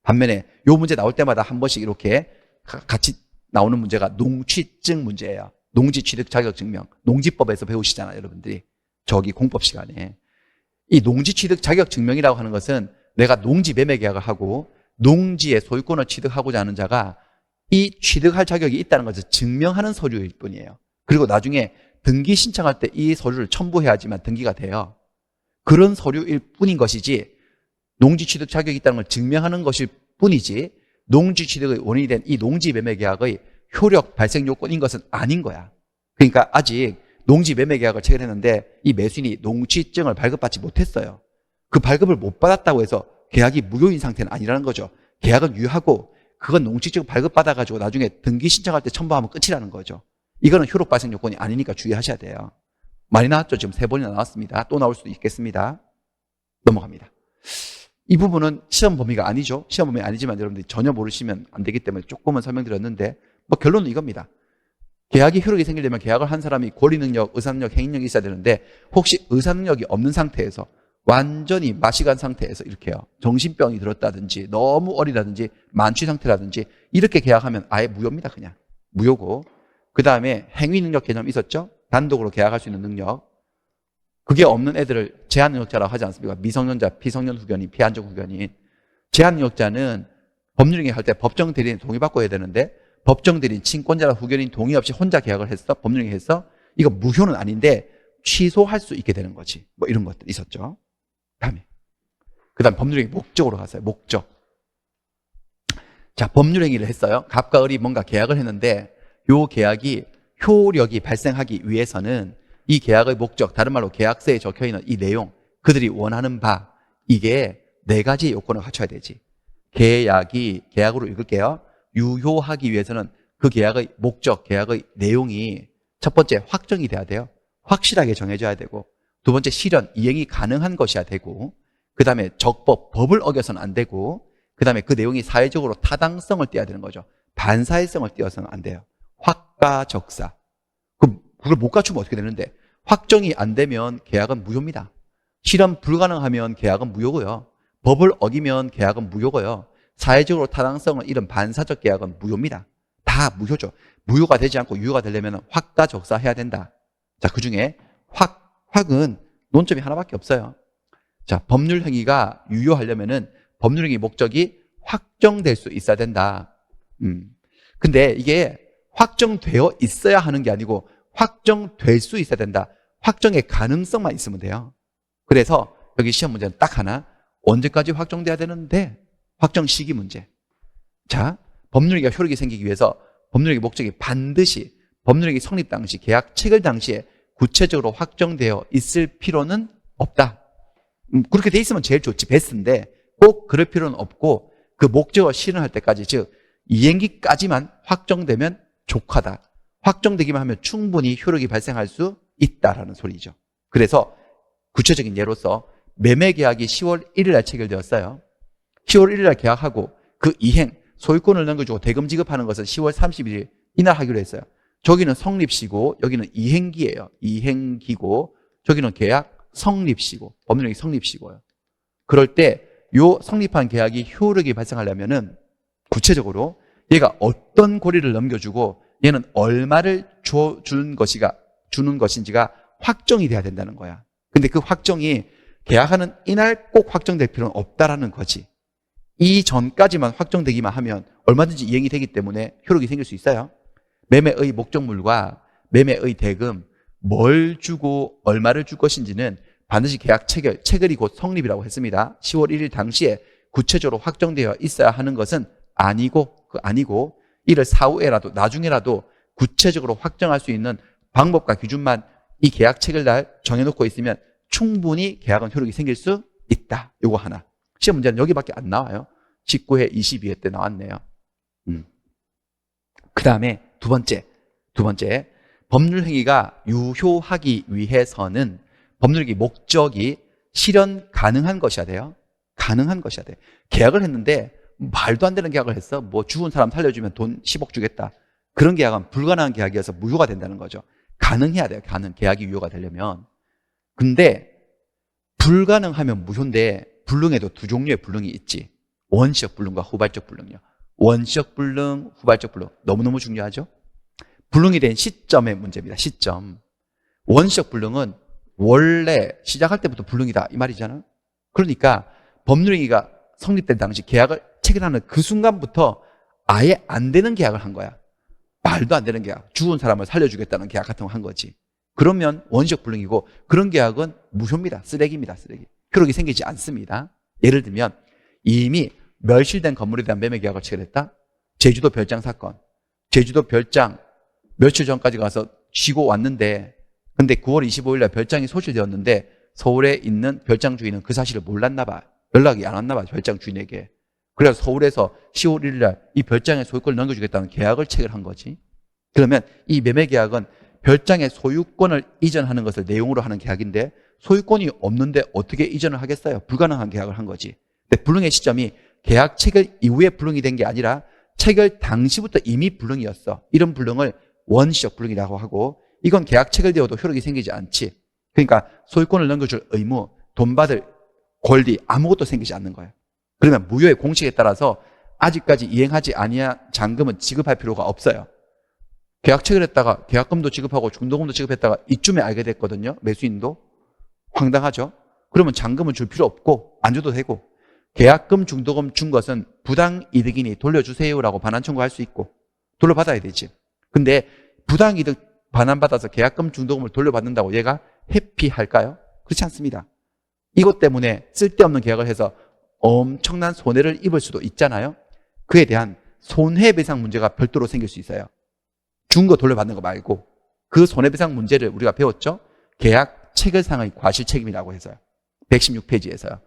반면에 요 문제 나올 때마다 한 번씩 이렇게 같이 나오는 문제가 농취증 문제예요. 농지 취득 자격 증명. 농지법에서 배우시잖아요, 여러분들이. 저기 공법 시간에. 이 농지 취득 자격 증명이라고 하는 것은 내가 농지 매매 계약을 하고 농지의 소유권을 취득하고자 하는 자가 이 취득할 자격이 있다는 것을 증명하는 서류일 뿐이에요. 그리고 나중에 등기 신청할 때 이 서류를 첨부해야지만 등기가 돼요. 그런 서류일 뿐인 것이지 농지 취득 자격이 있다는 걸 증명하는 것일 뿐이지 농지 취득의 원인이 된 이 농지 매매 계약의 효력 발생 요건인 것은 아닌 거야. 그러니까 아직 농지 매매 계약을 체결했는데 이 매수인이 농취증을 발급받지 못했어요. 그 발급을 못 받았다고 해서 계약이 무효인 상태는 아니라는 거죠. 계약은 유효하고 그건 농취증 발급받아가지고 나중에 등기 신청할 때 첨부하면 끝이라는 거죠. 이거는 효력 발생 요건이 아니니까 주의하셔야 돼요. 많이 나왔죠? 지금 3번이나 나왔습니다. 또 나올 수도 있겠습니다. 넘어갑니다. 이 부분은 시험 범위가 아니죠. 시험 범위 아니지만 여러분들이 전혀 모르시면 안 되기 때문에 조금은 설명드렸는데 뭐 결론은 이겁니다. 계약이 효력이 생기려면 계약을 한 사람이 권리능력, 의사능력, 행위능력이 있어야 되는데 혹시 의사능력이 없는 상태에서 완전히 마시간 상태에서 이렇게요. 정신병이 들었다든지 너무 어리다든지 만취 상태라든지 이렇게 계약하면 아예 무효입니다. 그냥 무효고, 그 다음에 행위능력 개념 있었죠. 단독으로 계약할 수 있는 능력. 그게 없는 애들을 제한능력자라고 하지 않습니까? 미성년자, 피성년 후견인, 피한정 후견인. 제한능력자는 법률행위 할 때 법정 대리인 동의받고 해야 되는데 법정 대리인, 친권자나 후견인 동의 없이 혼자 계약을 했어. 법률행위 했어. 이거 무효는 아닌데 취소할 수 있게 되는 거지. 뭐 이런 것들 있었죠. 그 다음에 법률행위 목적으로 갔어요. 목적. 자, 법률행위를 했어요. 갑과 을이 뭔가 계약을 했는데 이 계약이 효력이 발생하기 위해서는 이 계약의 목적, 다른 말로 계약서에 적혀있는 이 내용, 그들이 원하는 바, 이게 4가지 요건을 갖춰야 되지. 계약으로 읽을게요. 유효하기 위해서는 그 계약의 목적, 계약의 내용이 첫 번째 확정이 돼야 돼요. 확실하게 정해져야 되고, 두 번째 실현, 이행이 가능한 것이어야 되고, 그 다음에 적법, 법을 어겨서는 안 되고, 그 다음에 그 내용이 사회적으로 타당성을 띄어야 되는 거죠. 반사회성을 띄어서는 안 돼요. 확가적사. 그걸 못 갖추면 어떻게 되는데, 확정이 안 되면 계약은 무효입니다. 실현 불가능하면 계약은 무효고요. 법을 어기면 계약은 무효고요. 사회적으로 타당성을 잃은 반사적 계약은 무효입니다. 다 무효죠. 무효가 되지 않고 유효가 되려면 확가적사 해야 된다. 자, 그 중에 확은 논점이 하나밖에 없어요. 자, 법률 행위가 유효하려면은 법률 행위 목적이 확정될 수 있어야 된다. 근데 이게 확정되어 있어야 하는 게 아니고 확정될 수 있어야 된다. 확정의 가능성만 있으면 돼요. 그래서 여기 시험 문제는 딱 하나. 언제까지 확정돼야 되는데 확정 시기 문제. 자, 법률행위가 효력이 생기기 위해서 법률행위 목적이 반드시 법률행위 성립 당시, 계약 체결 당시에 구체적으로 확정되어 있을 필요는 없다. 그렇게 돼 있으면 제일 좋지, 베스트인데 꼭 그럴 필요는 없고 그 목적을 실현할 때까지, 즉 이행기까지만 확정되면 족하다. 확정되기만 하면 충분히 효력이 발생할 수 있다라는 소리죠. 그래서 구체적인 예로서 매매계약이 10월 1일 날 체결되었어요. 10월 1일 날 계약하고 그 이행, 소유권을 넘겨주고 대금 지급하는 것은 10월 31일 이날 하기로 했어요. 저기는 성립시고 여기는 이행기예요. 이행기고 저기는 계약 성립시고 법률행위 성립시고요. 그럴 때 요 성립한 계약이 효력이 발생하려면은 구체적으로 얘가 어떤 고리를 넘겨주고 얘는 얼마를 주는 것인지가 확정이 돼야 된다는 거야. 근데 그 확정이 계약하는 이날 꼭 확정될 필요는 없다라는 거지. 이 전까지만 확정되기만 하면 얼마든지 이행이 되기 때문에 효력이 생길 수 있어요. 매매의 목적물과 매매의 대금, 뭘 주고 얼마를 줄 것인지는 반드시 계약 체결이 곧 성립이라고 했습니다. 10월 1일 당시에 구체적으로 확정되어 있어야 하는 것은 아니고 이를 사후에라도 나중에라도 구체적으로 확정할 수 있는 방법과 기준만 이 계약 체결날 정해놓고 있으면 충분히 계약은 효력이 생길 수 있다. 요거 하나. 시험 문제는 여기밖에 안 나와요. 19회 22회 때 나왔네요. 그 다음에 두 번째 법률행위가 유효하기 위해서는 법률행위 목적이 실현 가능한 것이어야 돼요. 가능한 것이어야 돼. 계약을 했는데 말도 안 되는 계약을 했어. 뭐 죽은 사람 살려주면 돈 10억 주겠다. 그런 계약은 불가능한 계약이어서 무효가 된다는 거죠. 가능해야 돼요. 계약이 유효가 되려면. 근데 불가능하면 무효인데 불능에도 두 종류의 불능이 있지. 원시적 불능과 후발적 불능이요. 원시적 불능, 후발적 불능. 너무너무 중요하죠. 불능이 된 시점의 문제입니다. 시점. 원시적 불능은 원래 시작할 때부터 불능이다 이 말이잖아. 그러니까 법률행위가 성립된 당시 계약을 체결하는 그 순간부터 아예 안 되는 계약을 한 거야. 말도 안 되는 계약. 죽은 사람을 살려주겠다는 계약 같은 거 한 거지. 그러면 원시적 불능이고 그런 계약은 무효입니다. 쓰레기입니다. 쓰레기. 효력이 생기지 않습니다. 예를 들면 이미 멸실된 건물에 대한 매매 계약을 체결했다. 제주도 별장 사건. 제주도 별장 며칠 전까지 가서 쉬고 왔는데 근데 9월 25일 날 별장이 소실되었는데 서울에 있는 별장 주인은 그 사실을 몰랐나 봐. 연락이 안 왔나 봐. 별장 주인에게. 그래서 서울에서 10월 1일 날 이 별장의 소유권을 넘겨주겠다는 계약을 체결한 거지. 그러면 이 매매 계약은 별장의 소유권을 이전하는 것을 내용으로 하는 계약인데 소유권이 없는데 어떻게 이전을 하겠어요? 불가능한 계약을 한 거지. 근데 불능의 시점이 계약 체결 이후에 불능이 된 게 아니라 체결 당시부터 이미 불능이었어. 이런 불능을 원시적 불능이라고 하고 이건 계약 체결되어도 효력이 생기지 않지. 그러니까 소유권을 넘겨줄 의무, 돈 받을 권리 아무것도 생기지 않는 거예요. 그러면 무효의 공식에 따라서 아직까지 이행하지 아니한 잔금은 지급할 필요가 없어요. 계약 체결했다가 계약금도 지급하고 중도금도 지급했다가 이쯤에 알게 됐거든요. 매수인도. 황당하죠. 그러면 잔금은 줄 필요 없고 안 줘도 되고 계약금 중도금 준 것은 부당이득이니 돌려주세요라고 반환 청구할 수 있고 돌려받아야 되지. 근데 부당이득 반환받아서 계약금 중도금을 돌려받는다고 얘가 해피할까요? 그렇지 않습니다. 이것 때문에 쓸데없는 계약을 해서 엄청난 손해를 입을 수도 있잖아요. 그에 대한 손해배상 문제가 별도로 생길 수 있어요. 준 거 돌려받는 거 말고 그 손해배상 문제를 우리가 배웠죠. 계약 체결상의 과실 책임이라고 해서요. 116페이지에서요.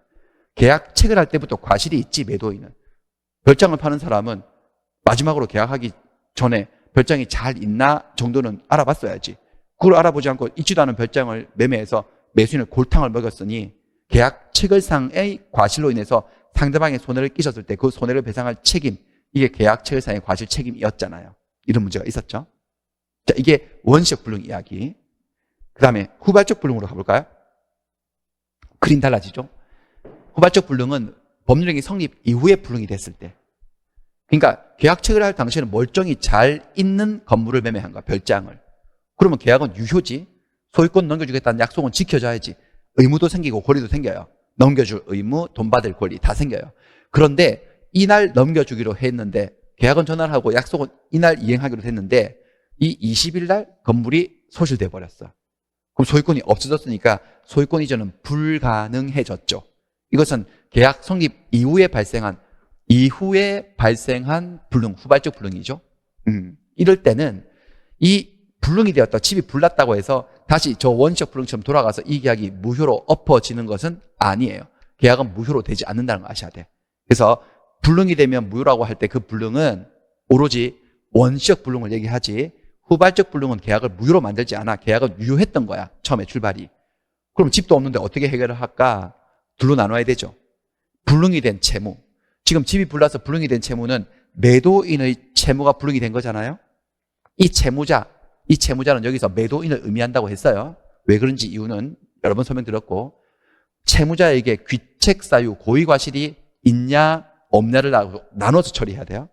계약 체결할 때부터 과실이 있지. 매도인은. 별장을 파는 사람은 마지막으로 계약하기 전에 별장이 잘 있나 정도는 알아봤어야지. 그걸 알아보지 않고 있지도 않은 별장을 매매해서 매수인을 골탕을 먹였으니 계약 체결상의 과실로 인해서 상대방의 손해를 끼쳤을 때 그 손해를 배상할 책임, 이게 계약 체결상의 과실 책임이었잖아요. 이런 문제가 있었죠. 자, 이게 원시적 불능 이야기. 그 다음에 후발적 불능으로 가볼까요? 그림 달라지죠. 후발적 불능은 법률행위 성립 이후에 불능이 됐을 때. 그러니까 계약 체결할 당시에는 멀쩡히 잘 있는 건물을 매매한 거야. 별장을. 그러면 계약은 유효지. 소유권 넘겨주겠다는 약속은 지켜줘야지. 의무도 생기고 권리도 생겨요. 넘겨줄 의무, 돈 받을 권리 다 생겨요. 그런데 이날 넘겨주기로 했는데 계약은 전환하고 약속은 이날 이행하기로 했는데 이 20일 날 건물이 소실돼 버렸어. 그럼 소유권이 없어졌으니까 소유권 이전은 불가능해졌죠. 이것은 계약 성립 이후에 발생한 불능, 후발적 불능이죠. 이럴 때는 이 불능이 되었다, 집이 불났다고 해서 다시 저 원시적 불능처럼 돌아가서 이 계약이 무효로 엎어지는 것은 아니에요. 계약은 무효로 되지 않는다는 걸 아셔야 돼. 그래서 불능이 되면 무효라고 할 때 그 불능은 오로지 원시적 불능을 얘기하지 후발적 불능은 계약을 무효로 만들지 않아. 계약은 유효했던 거야. 처음에 출발이. 그럼 집도 없는데 어떻게 해결을 할까? 둘로 나눠야 되죠. 불능이 된 채무. 지금 집이 불나서 불능이 된 채무는 매도인의 채무가 불능이 된 거잖아요. 이 채무자, 이 채무자는 여기서 매도인을 의미한다고 했어요. 왜 그런지 이유는 여러 번 설명드렸고, 채무자에게 귀책 사유, 고의 과실이 있냐 없냐를 나눠서 처리해야 돼요.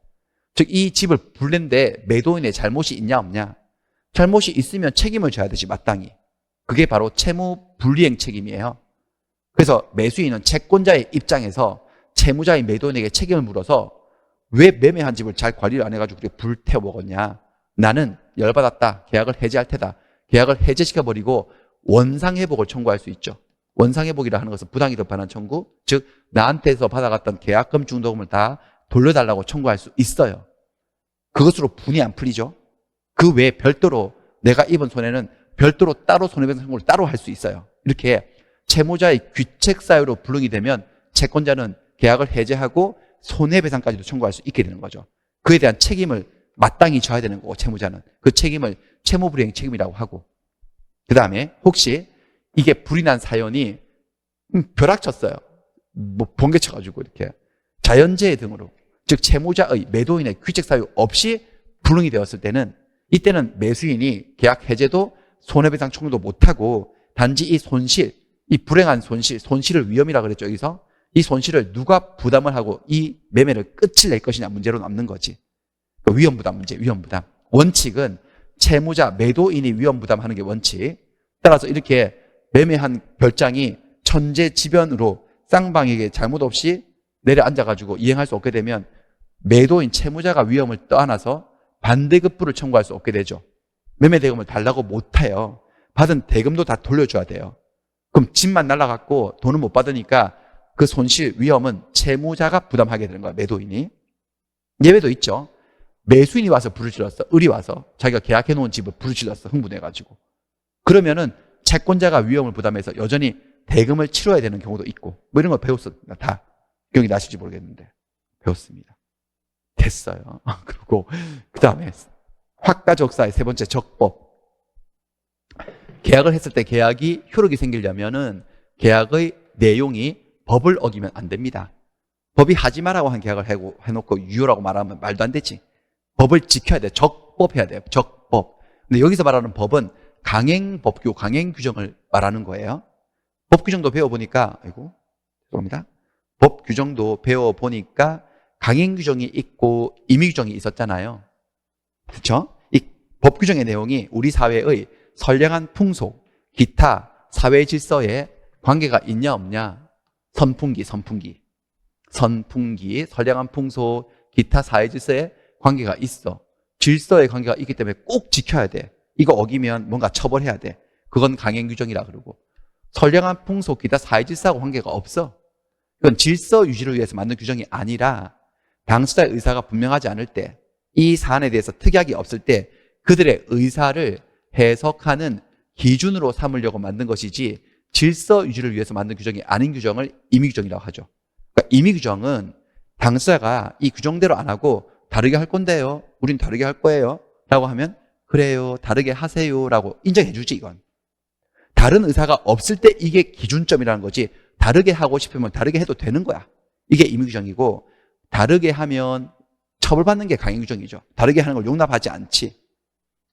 즉 이 집을 불낸데 매도인의 잘못이 있냐 없냐. 잘못이 있으면 책임을 져야 되지, 마땅히. 그게 바로 채무 불이행 책임이에요. 그래서 매수인은 채권자의 입장에서 채무자인 매도인에게 책임을 물어서 왜 매매한 집을 잘 관리를 안 해가지고 그렇게 불태워 먹었냐. 나는 열받았다. 계약을 해지할 테다. 계약을 해제시켜버리고 원상회복을 청구할 수 있죠. 원상회복이라 하는 것은 부당이득 반환 청구, 즉 나한테서 받아갔던 계약금 중도금을 다 돌려달라고 청구할 수 있어요. 그것으로 분이 안 풀리죠. 그 외에 별도로 내가 입은 손해는 별도로 따로 손해배상 청구를 따로 할 수 있어요. 이렇게 채무자의 귀책 사유로 불응이 되면 채권자는 계약을 해제하고 손해배상까지도 청구할 수 있게 되는 거죠. 그에 대한 책임을 마땅히 져야 되는 거고, 채무자는 그 책임을 채무불이행 책임이라고 하고, 그 다음에 혹시 이게 불이 난 사연이 벼락쳤어요. 뭐 번개쳐가지고 이렇게 자연재해 등으로, 즉 채무자의 매도인의 귀책 사유 없이 불응이 되었을 때는, 이때는 매수인이 계약 해제도 손해배상 청구도 못하고 단지 이 손실, 이 불행한 손실을 위험이라 그랬죠. 여기서 이 손실을 누가 부담을 하고 이 매매를 끝을 낼 것이냐 문제로 남는 거지. 위험 부담 문제, 위험 부담. 원칙은 채무자, 매도인이 위험 부담하는 게 원칙. 따라서 이렇게 매매한 별장이 천재지변으로 쌍방에게 잘못 없이 내려앉아가지고 이행할 수 없게 되면 매도인 채무자가 위험을 떠안아서 반대급부를 청구할 수 없게 되죠. 매매 대금을 달라고 못해요. 받은 대금도 다 돌려줘야 돼요. 그럼 집만 날라갔고 돈을 못 받으니까 그 손실 위험은 채무자가 부담하게 되는 거야, 매도인이. 예외도 있죠. 매수인이 와서 불을 질렀어. 을이 와서 자기가 계약해 놓은 집을 불을 질렀어. 흥분해가지고. 그러면은 채권자가 위험을 부담해서 여전히 대금을 치러야 되는 경우도 있고, 뭐 이런 걸 배웠습니다. 다. 기억이 나실지 모르겠는데 배웠습니다. 됐어요. 그리고 그 다음에 확가적사의 세 번째 적법. 계약을 했을 때 계약이 효력이 생기려면은 계약의 내용이 법을 어기면 안 됩니다. 법이 하지 마라고 한 계약을 해놓고 유효라고 말하면 말도 안 되지. 법을 지켜야 돼. 적법해야 돼요. 적법. 근데 여기서 말하는 법은 강행법규, 강행규정을 말하는 거예요. 법 규정도 배워보니까, 죄송합니다. 법 규정도 배워보니까 강행규정이 있고 임의규정이 있었잖아요. 그렇죠? 이 법 규정의 내용이 우리 사회의 선량한 풍속, 기타 사회 질서에 관계가 있냐 없냐. 선풍기, 선량한 풍속, 기타 사회 질서에 관계가 있어. 질서의 관계가 있기 때문에 꼭 지켜야 돼. 이거 어기면 뭔가 처벌해야 돼. 그건 강행규정이라 그러고. 선량한 풍속, 기타 사회 질서하고 관계가 없어. 그건 질서 유지를 위해서 만든 규정이 아니라 당사자의 의사가 분명하지 않을 때, 이 사안에 대해서 특약이 없을 때 그들의 의사를 해석하는 기준으로 삼으려고 만든 것이지, 질서 유지를 위해서 만든 규정이 아닌 규정을 임의규정이라고 하죠. 그러니까 임의규정은 당사자가 이 규정대로 안 하고 다르게 할 건데요, 우린 다르게 할 거예요 라고 하면 그래요, 다르게 하세요 라고 인정해 주지. 이건 다른 의사가 없을 때 이게 기준점이라는 거지, 다르게 하고 싶으면 다르게 해도 되는 거야. 이게 임의규정이고, 다르게 하면 처벌받는 게 강행규정이죠. 다르게 하는 걸 용납하지 않지.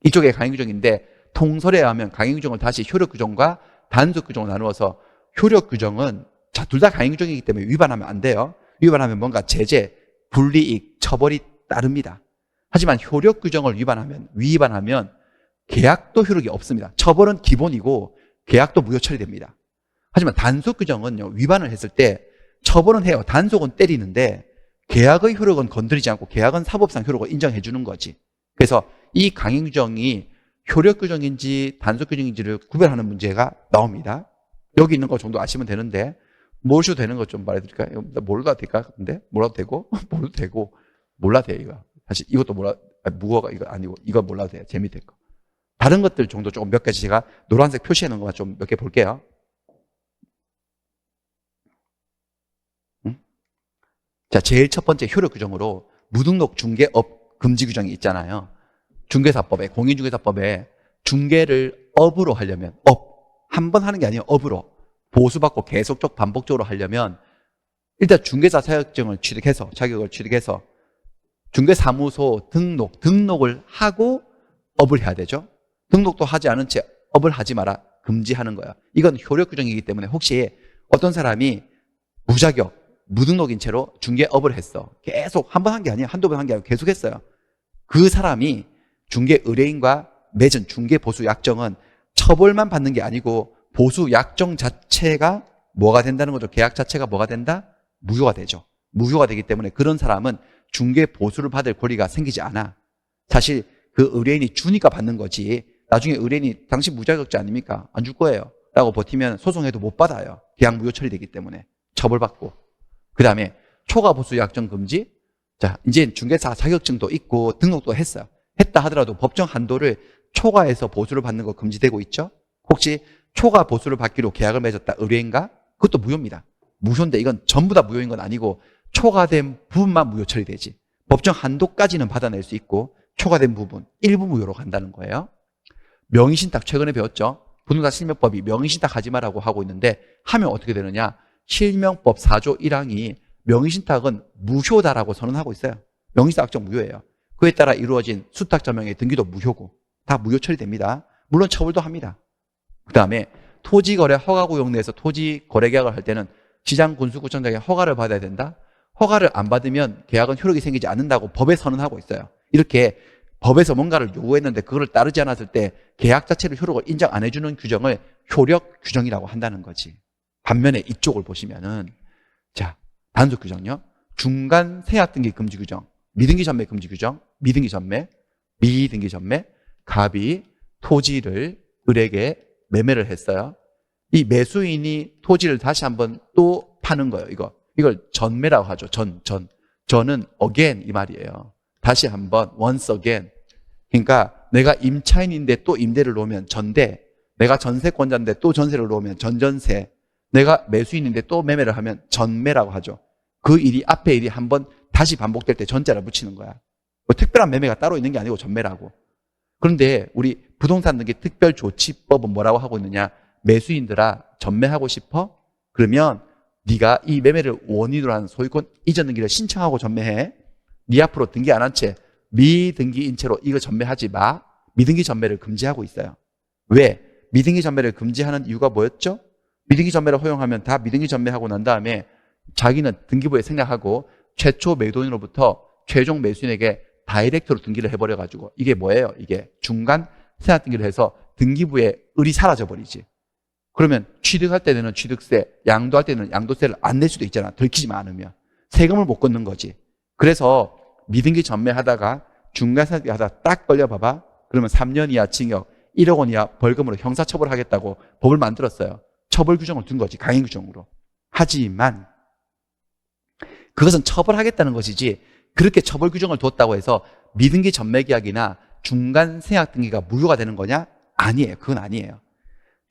이쪽에 강행규정인데, 통설에 하면 강행규정을 다시 효력규정과 단속규정을 나누어서, 효력규정은 둘 다 강행규정이기 때문에 위반하면 안 돼요. 위반하면 뭔가 제재, 불이익, 처벌이 따릅니다. 하지만 효력규정을 위반하면 계약도 효력이 없습니다. 처벌은 기본이고 계약도 무효 처리됩니다. 하지만 단속규정은요, 위반을 했을 때 처벌은 해요. 단속은 때리는데 계약의 효력은 건드리지 않고 계약은 사법상 효력을 인정해 주는 거지. 그래서 이 강행규정이 효력규정인지 단속규정인지를 구별하는 문제가 나옵니다. 여기 있는 거 정도 아시면 되는데, 모르셔도 되는 거 좀 말해드릴까요? 몰라도 될까? 근데 몰라도 되고 몰라도 되고 몰라도 돼요. 이거 사실 이것도 무거워가 이거 아니고 이거 몰라도 돼요. 재미될 거. 다른 것들 정도 조금 몇 가지 제가 노란색 표시해 놓은 것만 좀 몇 개 볼게요. 자, 제일 첫 번째 효력 규정으로 무등록 중개업 금지 규정이 있잖아요. 중개사법에, 공인중개사법에 중개를 업으로 하려면, 한 번 하는 게 아니에요. 업으로 보수받고 계속적 반복적으로 하려면 일단 중개사 자격증을 자격을 취득해서 중개사무소 등록을 하고 업을 해야 되죠. 등록도 하지 않은 채 업을 하지 마라. 금지하는 거야. 이건 효력 규정이기 때문에 혹시 어떤 사람이 무자격, 무등록인 채로 중개업을 했어. 계속 한 번 한 게 아니야. 한두 번 한 게 아니고 계속 했어요. 그 사람이 중개 의뢰인과 맺은 중개 보수 약정은 처벌만 받는 게 아니고 보수 약정 자체가 뭐가 된다는 거죠. 계약 자체가 뭐가 된다? 무효가 되죠. 무효가 되기 때문에 그런 사람은 중개 보수를 받을 권리가 생기지 않아. 사실 그 의뢰인이 주니까 받는 거지. 나중에 의뢰인이 당신 무자격자 아닙니까? 안 줄 거예요. 라고 버티면 소송해도 못 받아요. 계약 무효 처리되기 때문에. 처벌받고. 그 다음에 초과 보수 약정 금지. 자, 이제 중개사 자격증도 있고 등록도 했어요. 했다 하더라도 법정 한도를 초과해서 보수를 받는 거 금지되고 있죠. 혹시 초과 보수를 받기로 계약을 맺었다 의뢰인가? 그것도 무효입니다. 무효인데 이건 전부 다 무효인 건 아니고 초과된 부분만 무효 처리되지. 법정 한도까지는 받아낼 수 있고 초과된 부분 일부 무효로 간다는 거예요. 명의신탁 최근에 배웠죠. 부동산 실명법이 명의신탁 하지 말라고 하고 있는데 하면 어떻게 되느냐. 실명법 4조 1항이 명의신탁은 무효다라고 선언하고 있어요. 명의신탁 확정 무효예요. 그에 따라 이루어진 수탁자명의 등기도 무효고 다 무효 처리됩니다. 물론 처벌도 합니다. 그 다음에 토지거래 허가구역 내에서 토지거래계약을 할 때는 시장군수구청장의 허가를 받아야 된다. 허가를 안 받으면 계약은 효력이 생기지 않는다고 법에 선언하고 있어요. 이렇게 법에서 뭔가를 요구했는데 그걸 따르지 않았을 때 계약 자체를 효력을 인정 안 해주는 규정을 효력 규정이라고 한다는 거지. 반면에 이쪽을 보시면은 자 단속 규정요. 중간 세약 등기 금지 규정, 미등기 전매 금지 규정, 미등기 전매, 미등기 전매, 갑이 토지를 을에게 매매를 했어요. 이 매수인이 토지를 다시 한번 또 파는 거예요. 이걸 전매라고 하죠. 전은 again 이 말이에요. 다시 한번 once again. 그러니까 내가 임차인인데 또 임대를 놓으면 전대, 내가 전세권자인데 또 전세를 놓으면 전전세, 내가 매수인인데 또 매매를 하면 전매라고 하죠. 그 일이 앞에 일이 한번 다시 반복될 때 전자를 붙이는 거야. 뭐 특별한 매매가 따로 있는 게 아니고 전매라고. 그런데 우리 부동산 등기 특별조치법은 뭐라고 하고 있느냐. 매수인들아 전매하고 싶어? 그러면 네가 이 매매를 원인으로 하는 소유권 이전 등기를 신청하고 전매해. 네 앞으로 등기 안 한 채 미등기인 채로 이거 전매하지 마. 미등기 전매를 금지하고 있어요. 왜? 미등기 전매를 금지하는 이유가 뭐였죠? 미등기 전매를 허용하면 다 미등기 전매하고 난 다음에 자기는 등기부에 생략하고 최초 매도인으로부터 최종 매수인에게 다이렉트로 등기를 해버려가지고 이게 뭐예요? 이게 중간 세납 등기를 해서 등기부에 을이 사라져버리지. 그러면 취득할 때는 취득세, 양도할 때는 양도세를 안 낼 수도 있잖아. 들키지만 않으면. 세금을 못 걷는 거지. 그래서 미등기 전매하다가 중간 세납 하다가 딱 걸려봐봐. 그러면 3년 이하 징역, 1억 원 이하 벌금으로 형사처벌하겠다고 법을 만들었어요. 처벌 규정을 둔 거지. 강행 규정으로. 하지만 그것은 처벌하겠다는 것이지 그렇게 처벌 규정을 뒀다고 해서 미등기 전매 계약이나 중간 생략 등기가 무효가 되는 거냐? 아니에요. 그건 아니에요.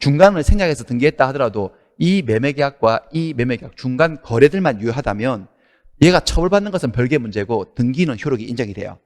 중간을 생략해서 등기했다 하더라도 이 매매 계약과 이 매매 계약 중간 거래들만 유효하다면 얘가 처벌받는 것은 별개의 문제고 등기는 효력이 인정이 돼요.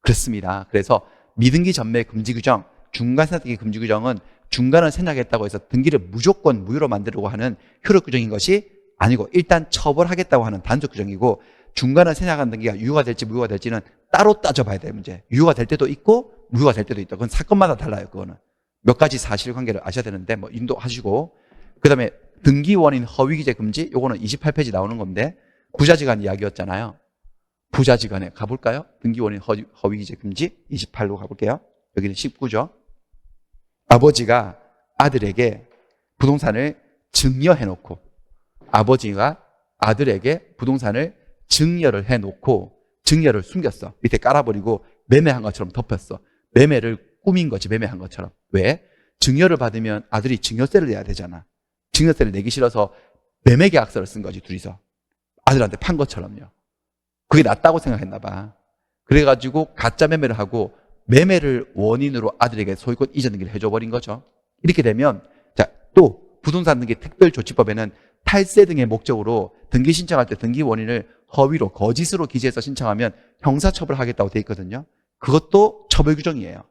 그렇습니다. 그래서 미등기 전매 금지 규정, 중간 생략 등기 금지 규정은 중간을 생략했다고 해서 등기를 무조건 무효로 만들려고 하는 효력 규정인 것이 아니고 일단 처벌하겠다고 하는 단속 규정이고 중간을 생략한 등기가 유효가 될지 무효가 될지는 따로 따져봐야 될 문제. 유효가 될 때도 있고 무효가 될 때도 있다. 그건 사건마다 달라요. 그거는. 몇 가지 사실관계를 아셔야 되는데 뭐 인도하시고 그다음에 등기 원인 허위 기재 금지 요거는 28페이지 나오는 건데 부자지간 이야기였잖아요. 부자지간에 가볼까요? 등기 원인 허위 기재 금지 28로 가볼게요. 여기는 19죠. 아버지가 아들에게 부동산을 증여해놓고 아버지가 아들에게 부동산을 증여를 해놓고 증여를 숨겼어. 밑에 깔아버리고 매매한 것처럼 덮였어. 매매를 꾸민 거지. 매매한 것처럼. 왜? 증여를 받으면 아들이 증여세를 내야 되잖아. 증여세를 내기 싫어서 매매 계약서를 쓴 거지. 둘이서. 아들한테 판 것처럼요. 그게 낫다고 생각했나 봐. 그래가지고 가짜 매매를 하고 매매를 원인으로 아들에게 소유권 이전 등기를 해줘버린 거죠. 이렇게 되면 자, 또 부동산 등기 특별조치법에는 탈세 등의 목적으로 등기 신청할 때 등기 원인을 허위로 거짓으로 기재해서 신청하면 형사처벌하겠다고 돼 있거든요. 그것도 처벌 규정이에요.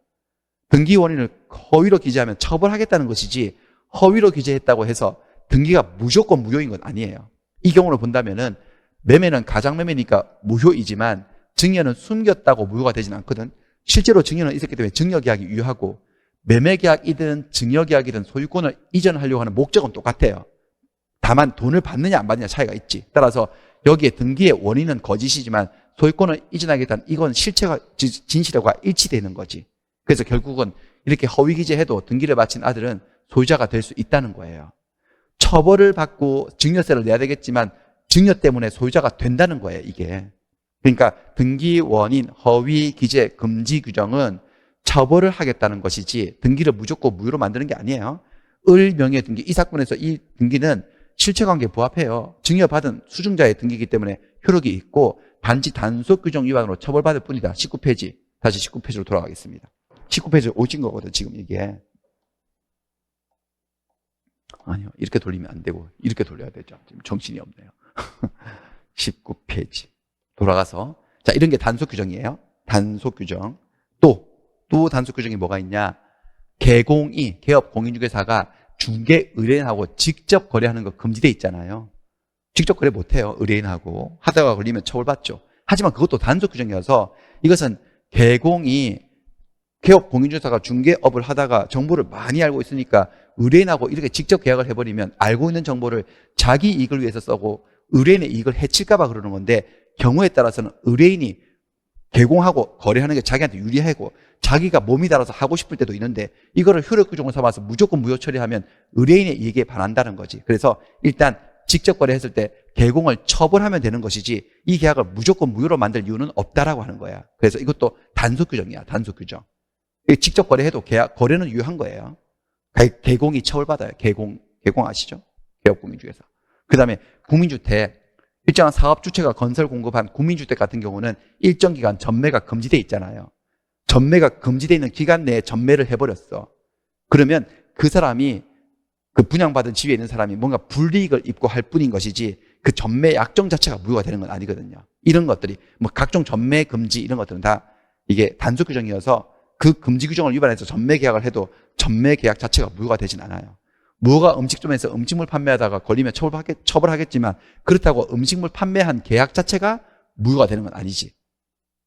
등기 원인을 허위로 기재하면 처벌하겠다는 것이지 허위로 기재했다고 해서 등기가 무조건 무효인 건 아니에요. 이 경우를 본다면은 매매는 가장매매니까 무효이지만 증여는 숨겼다고 무효가 되진 않거든. 실제로 증여는 있었기 때문에 증여계약이 유효하고 매매계약이든 증여계약이든 소유권을 이전하려고 하는 목적은 똑같아요. 다만 돈을 받느냐 안 받느냐 차이가 있지. 따라서 여기에 등기의 원인은 거짓이지만 소유권을 이전하겠다는 이건 실체가 진실과 일치되는 거지. 그래서 결국은 이렇게 허위기재해도 등기를 마친 아들은 소유자가 될 수 있다는 거예요. 처벌을 받고 증여세를 내야 되겠지만 증여 때문에 소유자가 된다는 거예요, 이게. 그러니까 등기 원인, 허위 기재, 금지 규정은 처벌을 하겠다는 것이지 등기를 무조건 무효로 만드는 게 아니에요. 을 명의 등기, 이 사건에서 이 등기는 실체관계에 부합해요. 증여받은 수증자의 등기이기 때문에 효력이 있고 단지 단속 규정 위반으로 처벌받을 뿐이다. 19페이지. 다시 19페이지로 돌아가겠습니다. 19페이지로 오신 거거든, 지금 이게. 아니요, 이렇게 돌리면 안 되고 이렇게 돌려야 되죠. 지금 정신이 없네요. 19페이지. 돌아가서. 자, 이런 게 단속 규정이에요. 단속 규정. 또 단속 규정이 뭐가 있냐? 개공이, 개업 공인중개사가 중개 의뢰인하고 직접 거래하는 거 금지돼 있잖아요. 직접 거래 못해요. 의뢰인하고. 하다가 걸리면 처벌받죠. 하지만 그것도 단속 규정이어서 이것은 개공이 개업 공인중개사가 중개업을 하다가 정보를 많이 알고 있으니까 의뢰인하고 이렇게 직접 계약을 해버리면 알고 있는 정보를 자기 이익을 위해서 쓰고 의뢰인의 이익을 해칠까 봐 그러는 건데 경우에 따라서는 의뢰인이 개공하고 거래하는 게 자기한테 유리하고 자기가 몸이 달아서 하고 싶을 때도 있는데 이거를 효력 규정을 삼아서 무조건 무효 처리하면 의뢰인의 이익에 반한다는 거지. 그래서 일단 직접 거래했을 때 개공을 처벌하면 되는 것이지 이 계약을 무조건 무효로 만들 이유는 없다라고 하는 거야. 그래서 이것도 단속 규정이야. 단속 규정. 직접 거래해도 거래는 유효한 거예요. 개공이 처벌받아요. 개공 아시죠? 개업공인중개사. 그 다음에 국민주택. 일정한 사업주체가 건설 공급한 국민주택 같은 경우는 일정 기간 전매가 금지돼 있잖아요. 전매가 금지돼 있는 기간 내에 전매를 해버렸어. 그러면 그 사람이 그 분양받은 지위에 있는 사람이 뭔가 불이익을 입고 할 뿐인 것이지 그 전매 약정 자체가 무효가 되는 건 아니거든요. 이런 것들이 뭐 각종 전매 금지 이런 것들은 다 이게 단속 규정이어서 그 금지 규정을 위반해서 전매 계약을 해도 전매 계약 자체가 무효가 되진 않아요. 무허가 음식점에서 음식물 판매하다가 걸리면 처벌하겠지만 그렇다고 음식물 판매한 계약 자체가 무효가 되는 건 아니지.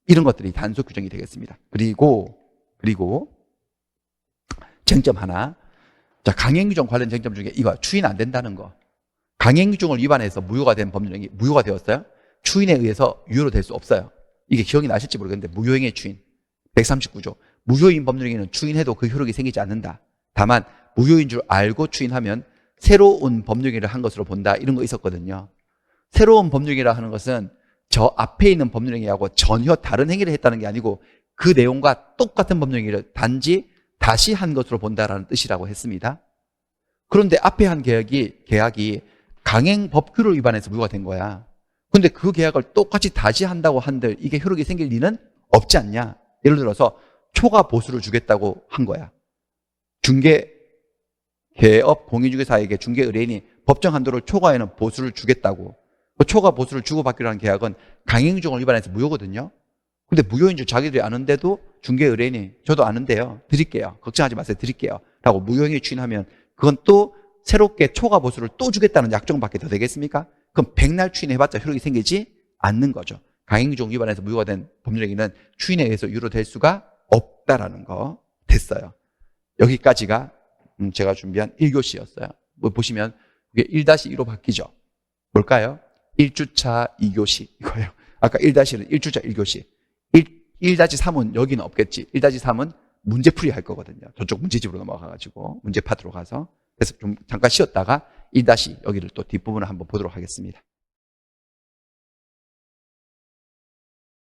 이런 것들이 단속 규정이 되겠습니다. 그리고 쟁점 하나. 자, 강행규정 관련 쟁점 중에 이거 추인 안 된다는 거. 강행규정을 위반해서 무효가 된 법률행위 무효가 되었어요? 추인에 의해서 유효로 될 수 없어요. 이게 기억이 나실지 모르겠는데 무효행위 추인 139조. 무효인 법률행위는 추인해도 그 효력이 생기지 않는다. 다만 무효인 줄 알고 추인하면 새로운 법률행위를 한 것으로 본다. 이런 거 있었거든요. 새로운 법률행위라 하는 것은 저 앞에 있는 법률행위하고 전혀 다른 행위를 했다는 게 아니고 그 내용과 똑같은 법률행위를 단지 다시 한 것으로 본다라는 뜻이라고 했습니다. 그런데 앞에 한 계약이 강행 법규를 위반해서 무효가 된 거야. 근데 그 계약을 똑같이 다시 한다고 한들 이게 효력이 생길 리는 없지 않냐. 예를 들어서 초과 보수를 주겠다고 한 거야. 개업 공인중개사에게 중개 의뢰인이 법정 한도를 초과하는 보수를 주겠다고. 그 초과 보수를 주고받기로 한 계약은 강행규정을 위반해서 무효거든요. 근데 무효인 줄 자기들이 아는데도 중개 의뢰인이 저도 아는데요. 드릴게요. 걱정하지 마세요. 드릴게요. 라고 무효행위 추인하면 그건 또 새롭게 초과 보수를 또 주겠다는 약정밖에 더 되겠습니까? 그럼 백날 추인해봤자 효력이 생기지 않는 거죠. 강행규정 위반해서 무효가 된 법률행위는 추인에 의해서 유효로 될 수가 없다라는 거 됐어요. 여기까지가 제가 준비한 1교시였어요. 뭐 보시면 이게 1-2로 바뀌죠. 뭘까요? 1주차 2교시 이거예요. 아까 1-1은 1주차 1교시. 1-3은 여기는 없겠지. 1-3은 문제풀이 할 거거든요. 저쪽 문제집으로 넘어가가지고 문제 파트로 가서. 그래서 좀 잠깐 쉬었다가 1- 여기를 또 뒷부분을 한번 보도록 하겠습니다.